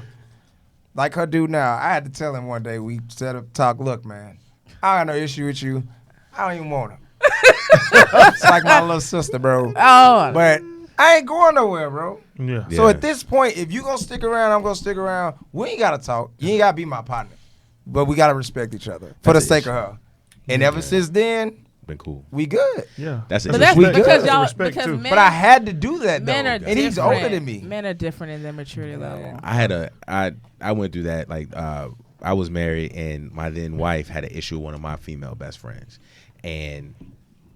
like her dude now. I had to tell him one day. We set up talk. Look, man, I got no issue with you. I don't even want her. It's like my little sister, bro. Oh, but I ain't going nowhere, bro. Yeah. So at this point, if you gonna stick around, I'm gonna stick around. We ain't gotta talk. You ain't gotta be my partner, but we gotta respect each other for the sake of her. And ever since then, been cool. We good. Yeah, that's it. But that's because men, but I had to do that though. Men are and he's older than me. Men are different in their maturity level. I went through that. Like I was married, and my then wife had an issue with one of my female best friends, and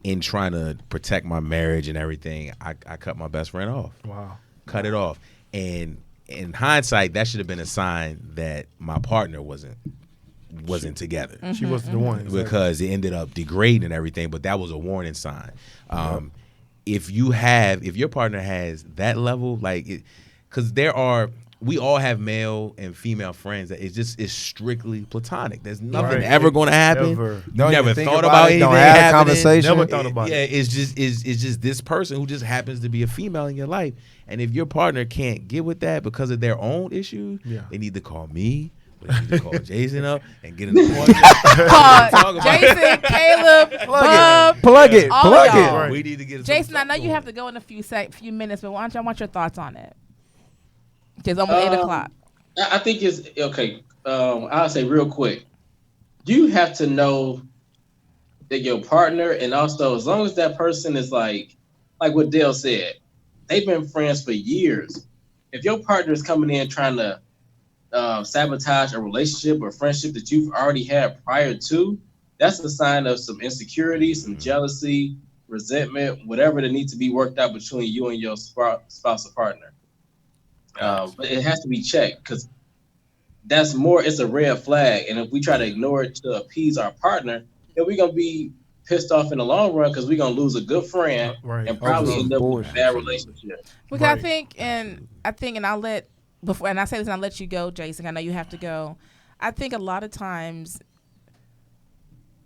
in trying to protect my marriage and everything, I cut my best friend off. Wow. Cut it off. And in hindsight, that should have been a sign that my partner wasn't together. She wasn't the one. Because it ended up degrading and everything, but that was a warning sign. If your partner has that level, because we all have male and female friends that it's strictly platonic. There's nothing ever going to happen. You never thought about anything happening. Conversation. Never thought about it. Yeah, it's just this person who just happens to be a female in your life. And if your partner can't get with that because of their own issues, they need to call me. They need to call Jason up and get an appointment. Call Jason, Caleb, Bob. Plug it. Right. We need to get Jason, I know you have to go in a few minutes, but I want your thoughts on it. It's almost 8 o'clock. I think it's okay. I'll say real quick. You have to know that your partner, and also as long as that person is like what Dale said, they've been friends for years. If your partner is coming in trying to sabotage a relationship or friendship that you've already had prior to, that's a sign of some insecurity, some jealousy, resentment, whatever that needs to be worked out between you and your spouse or partner. But it has to be checked because it's a red flag. And if we try to ignore it to appease our partner, then we're going to be pissed off in the long run because we're going to lose a good friend and probably end up with a bad relationship. Because I think, and I'll let, before, and I say this and I'll let you go, Jason, I know you have to go. I think a lot of times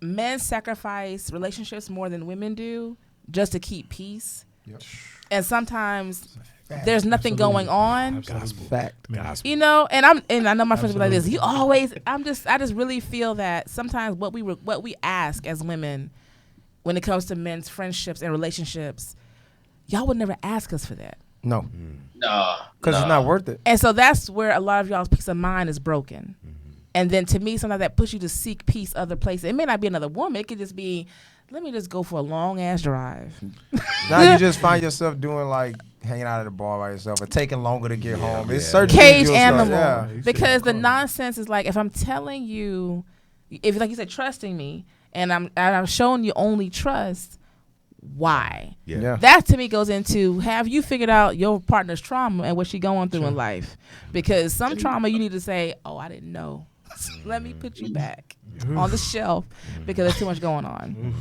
men sacrifice relationships more than women do just to keep peace. Yep. And sometimes there's nothing going on. Fact. You know, and I know my friends will be like this. I just really feel that sometimes what we ask as women when it comes to men's friendships and relationships, y'all would never ask us for that. No. Nah. Because it's not worth it. And so that's where a lot of y'all's peace of mind is broken. And then to me, sometimes that pushes you to seek peace other places. It may not be another woman. It could just be, let me just go for a long ass drive. Now you just find yourself doing hanging out at the bar by yourself or taking longer to get home. It's certain cage animal. Yeah. Because the nonsense is if I'm telling you, if like you said, trusting me, and I'm showing you only trust, why? Yeah. That to me goes into, have you figured out your partner's trauma and what she's going through in life? Because some trauma you need to say, oh, I didn't know. Let me put you back on the shelf because there's too much going on.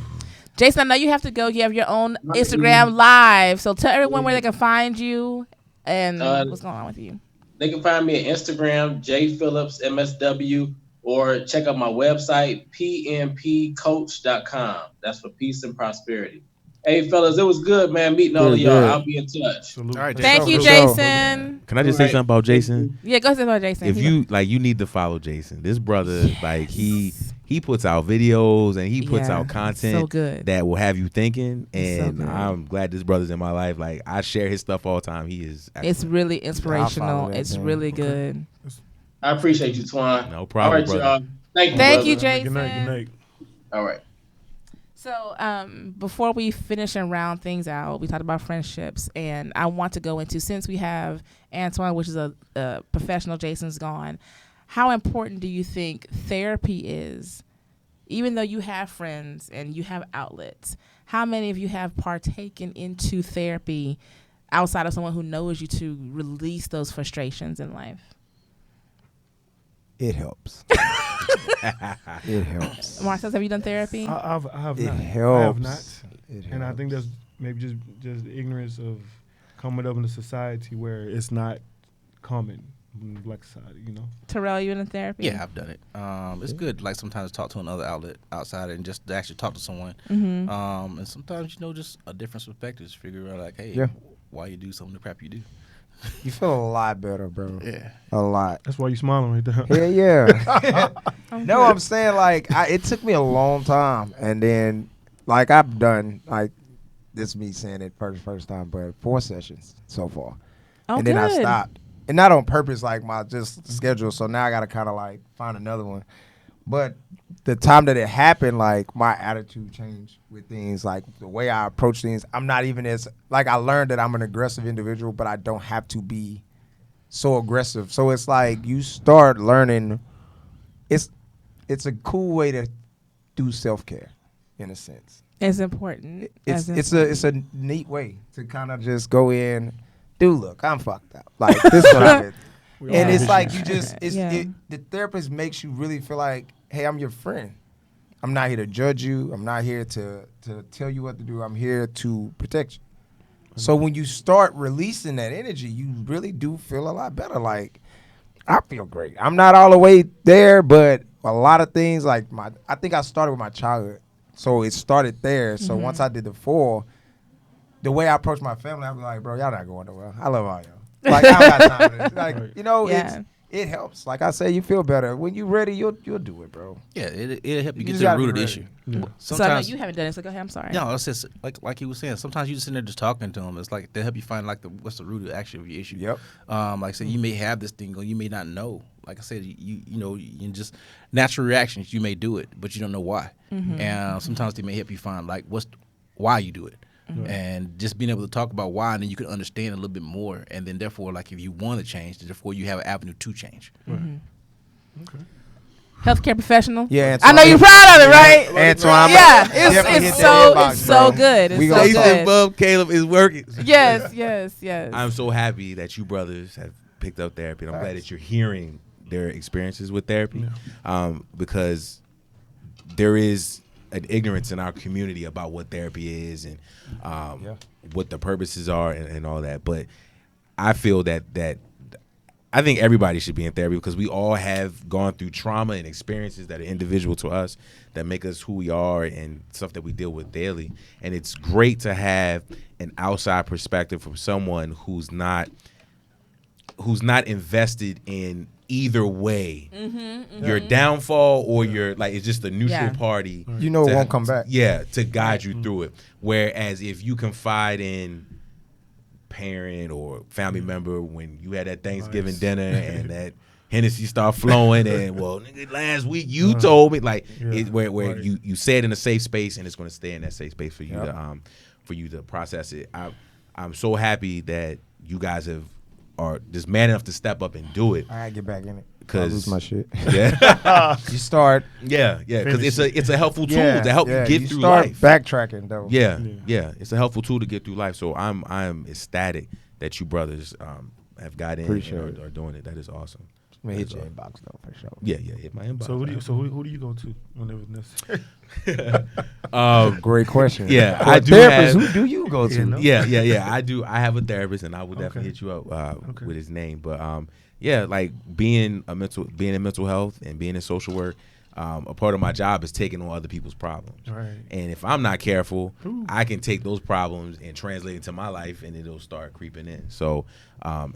Jason, I know you have to go. You have your own Instagram live, so tell everyone where they can find you and what's going on with you. They can find me at Instagram, jphillipsmsw, or check out my website, pmpcoach.com. That's for peace and prosperity. Hey, fellas, it was good, man, meeting all of y'all. I'll be in touch. All right, thank you, Jason. Can I just say something about Jason? Yeah, go ahead about Jason. If you you need to follow Jason. This brother, he puts out videos and he puts out content so good. that will have you thinking. And So I'm glad this brother's in my life. Like, I share his stuff all the time. He is. Excellent. It's really inspirational. It's really good. I appreciate you, Twan. No problem, all right, brother. y'all. Thank you, Jason. Good night. All right. So before we finish and round things out, we talked about friendships, and I want to go into, since we have Antoine, which is a professional, Jason's gone, how important do you think therapy is? Even though you have friends and you have outlets, how many of you have partaken into therapy outside of someone who knows you to release those frustrations in life? It helps. It helps. Marcellus, have you done therapy? I have It not. helps. I have not. It And I helps. think that's maybe just the ignorance of coming up in a society where it's not common in the black society, you know. Terrell, you in therapy? Yeah, I've done it. It's good, like, sometimes to talk to another outlet outside and just to actually talk to someone. Mm-hmm. And sometimes, just a different perspective. Figure out, like, hey, why you do some of the crap you do. You feel a lot better, bro. Yeah. A lot. That's why you smiling right there. Yeah. No, I'm saying, like, it took me a long time. And then, like, I've done, like, this is me saying it first time, but 4 sessions so far. Oh, and then I good. stopped. And not on purpose, like, my just schedule. So now I got to kind of, like, find another one. But the time that it happened, like, my attitude changed with things, like the way I approach things. I'm not even as, like, I learned that I'm an aggressive individual, but I don't have to be so aggressive. So it's like you start learning. It's a cool way to do self-care, in a sense. It's important. It's a neat way to kind of just go in. Dude, look, I'm fucked up. Like, this is what I did. And it's like you just, the therapist makes you really feel like, hey, I'm your friend. I'm not here to judge you. I'm not here to tell you what to do. I'm here to protect you. So when you start releasing that energy, you really do feel a lot better. Like, I feel great. I'm not all the way there, but a lot of things, like, I think I started with my childhood. So it started there. So once I did the 4, the way I approach my family, I'd be like, bro, y'all not going nowhere. I love all y'all. Like, I don't got time for this. Like, it helps. Like I say, you feel better. When you're ready, you'll do it, bro. Yeah, it'll help you get just to the gotta root be of the ready. issue. Yeah. So I know you haven't done it, so go ahead. I'm sorry. No, it's just like he was saying. Sometimes you just sitting there just talking to them. It's like they help you find, like, what's the root of actually of your issue. Yep. Like I said, you may have this thing, or you may not know. Like I said, you just natural reactions. You may do it, but you don't know why. Mm-hmm. And sometimes they may help you find, like, why you do it. Mm-hmm. And just being able to talk about why, and then you can understand a little bit more, and then therefore, like, if you want to change, therefore you have an avenue to change. Mm-hmm. Okay. Healthcare professional. Yeah, I know you're proud of it, right? Antoine, yeah, definitely it's hit that inbox, so bro. good. It's We so gonna Jason good. Bub Caleb is working. Yes. I'm so happy that you brothers have picked up therapy. And I'm glad that you're hearing their experiences with therapy, because there is an ignorance in our community about what therapy is and what the purposes are and all that. But I feel that I think everybody should be in therapy, because we all have gone through trauma and experiences that are individual to us that make us who we are and stuff that we deal with daily. And it's great to have an outside perspective from someone who's not invested in either way, your downfall or your, like, it's just a neutral party. You know it won't come back. Yeah, to guide you through it. Whereas if you confide in parent or family member when you had that Thanksgiving dinner and that Hennessy start flowing and, well, nigga, last week you told me, like, where you say it in a safe space, and it's going to stay in that safe space for you to process it. I'm so happy that you guys are just man enough to step up and do it. I gotta get back in it. Cause lose my shit. Yeah, You start. yeah, because it's a helpful tool to help you get through start life. Backtracking though. Yeah, it's a helpful tool to get through life. So I'm ecstatic that you brothers have got in and are doing it. That is awesome. I'm gonna hit your inbox though for sure. Yeah, hit my inbox. So who do you go to whenever necessary? Great question. Yeah, I do. Who do you go to? Yeah. I do. I have a therapist, and I will definitely hit you up with his name. But like being in mental health and being in social work, a part of my job is taking on other people's problems. Right. And if I'm not careful, I can take those problems and translate into my life, and it'll start creeping in. So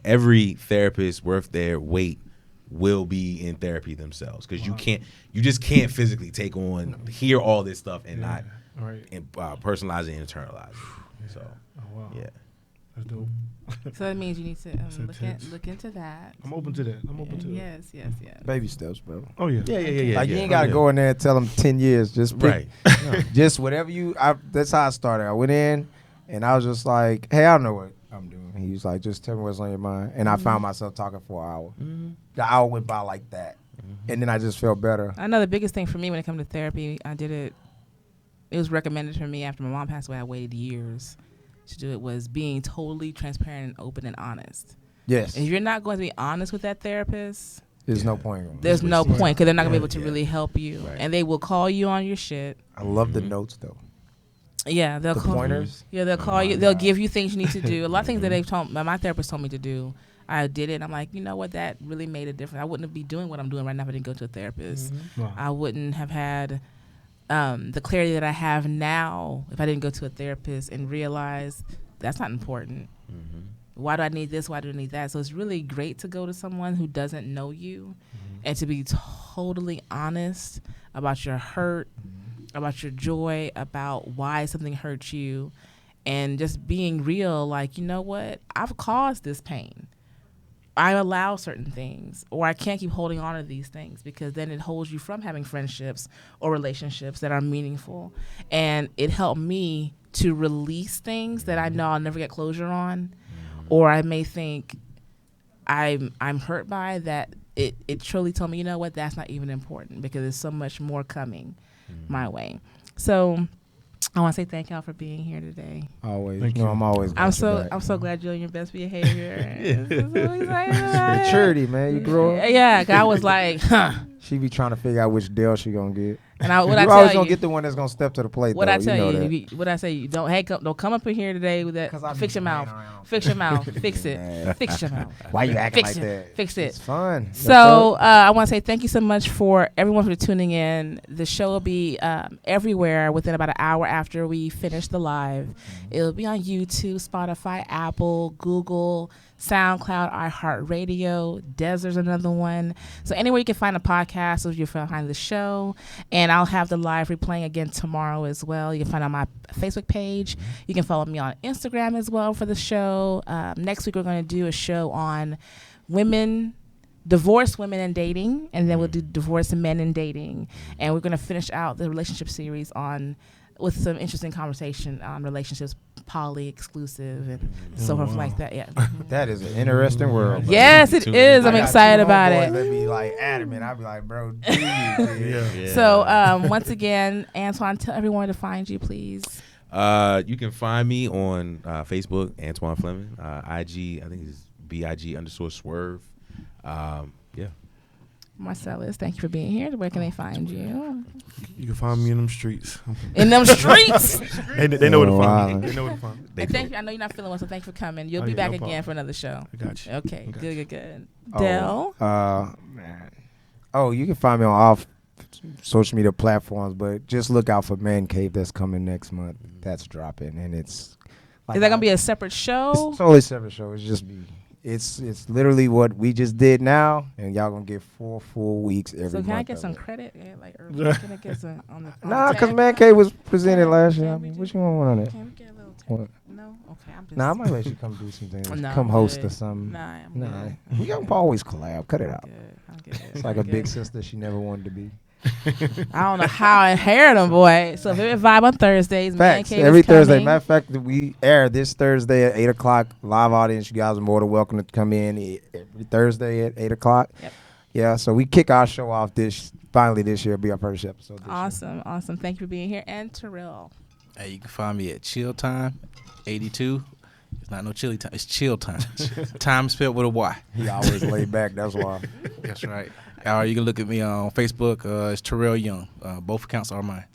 every therapist worth their weight will be in therapy themselves, because you just can't physically take on, hear all this stuff and not personalize it and internalize it. So that's dope. So that means you need to look into that. I'm open to that. Yes. Baby steps, bro. Oh yeah. Yeah. Like you ain't gotta go in there and tell them 10 years. Just pick, just whatever that's how I started. I went in and I was just like, hey, I don't know what I'm doing. He was like, just tell me what's on your mind. And I found myself talking for an hour. The hour went by like that. And then I just felt better. I know the biggest thing for me when it comes to therapy, it was recommended for me after my mom passed away. I waited years to do it, was being totally transparent and open and honest. Yes. If you're not going to be honest with that therapist, there's no point. There's no point, because they're not going to be able to really help you. Right. And they will call you on your shit. I love the notes, though. Yeah, they'll call pointers. Yeah, they'll call you. They'll give you things you need to do. A lot of things that they've told my therapist told me to do, I did it. And I'm like, you know what? That really made a difference. I wouldn't be doing what I'm doing right now if I didn't go to a therapist. Wow. I wouldn't have had the clarity that I have now if I didn't go to a therapist and realize that's not important. Why do I need this? Why do I need that? So it's really great to go to someone who doesn't know you and to be totally honest about your hurt, about your joy, about why something hurt you, and just being real, like, you know what? I've caused this pain. I allow certain things, or I can't keep holding on to these things, because then it holds you from having friendships or relationships that are meaningful. And it helped me to release things that I know I'll never get closure on, or I may think I'm hurt by, that it truly told me, you know what, that's not even important, because there's so much more coming my way. So I want to say thank y'all for being here today. Always. Thank you. I'm always. I'm so glad you're in your best behavior. Maturity, man. You grow up. Yeah, God was like, huh. She be trying to figure out which deal she gonna get. And I always gonna get the one that's gonna step to the plate. What I tell you, what I say, don't come up in here today with that. Fix your mouth. Fix your mouth. Fix it. Fix your mouth. Why you acting like that? Fix it. It's fun. So I want to say thank you so much for everyone for tuning in. The show will be everywhere within about an hour after we finish the live. It'll be on YouTube, Spotify, Apple, Google, SoundCloud, iHeartRadio, Desert's another one. So anywhere you can find a podcast, if you're behind the show. And I'll have the live replaying again tomorrow as well. You can find it on my Facebook page. You can follow me on Instagram as well for the show. Next week we're going to do a show on divorced women and dating, and then we'll do divorced men and dating. And we're going to finish out the relationship series with some interesting conversation on relationships, poly, exclusive, and so forth like that. Yeah, that is an interesting world. Bro. Yes, it is. I'm excited about it. They be like adamant. I'd be like, bro, do you? So once again, Antoine, tell everyone to find you, please. You can find me on Facebook, Antoine Fleming. IG, I think it's BIG_swerve. Marcellious, thank you for being here. Where can they find you? You can find me in them streets. In them streets? They know where to find me. They know where to find me. Thank you. I know you're not feeling well, so thanks for coming. You'll be back again for another show. I got you. Okay, good. Del? Man. You can find me on all social media platforms, but just look out for Man Cave that's coming next month. That's dropping, and it's like, is that gonna be a separate show? It's totally a separate show. It's just me. It's literally what we just did now, and y'all gonna get 4 full weeks every month. So can I get some credit? Yeah, like, can I get some on the Nah, because Man Cave was presented last year. I mean, what you want on it? Can we get a little No? Okay, I'm just... Nah, I might let you come do some things. No, come host or something. Nah. We can always collab. Cut it out. I'm good. It's like a big sister she never wanted to be. I don't know how I inherit them, boy. So if it vibe on Thursdays, Facts. Every Thursday. Matter of fact, we air this Thursday at 8 o'clock. Live audience. You guys are more than welcome to come in every Thursday at 8 o'clock. Yep. Yeah, so we kick our show off finally this year. It'll be our first episode. Awesome. Thank you for being here. And Terrell. Hey, you can find me at chilltyme 82. It's not no chilly time. It's chill time. Time spelled with a Y. He always laid back. That's why. That's right. You can look at me on Facebook. It's Terrell Young. Both accounts are mine.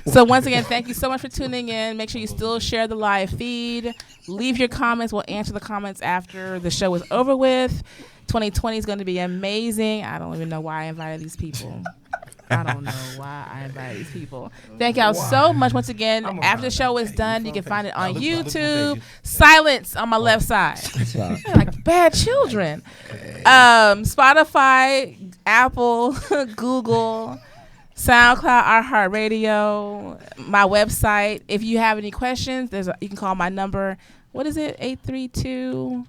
So once again, thank you so much for tuning in. Make sure you still share the live feed. Leave your comments. We'll answer the comments after the show is over with. 2020 is going to be amazing. I don't even know why I invited these people. I don't know why I invited these people. Thank y'all so much. Once again, after the show is done, you can find it on YouTube. Silence on my left side. Like bad children. Spotify, Apple, Google, SoundCloud, iHeartRadio, my website. If you have any questions, you can call my number. What is it? 832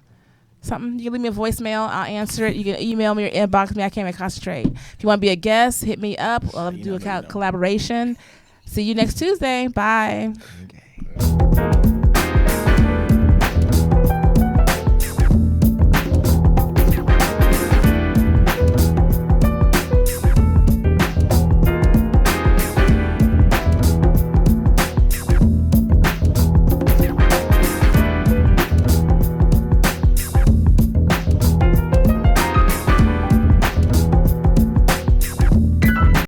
something. You can leave me a voicemail. I'll answer it. You can email me or inbox me. I can't even concentrate. If you want to be a guest, hit me up. I'll do a collaboration. See you next Tuesday. Bye.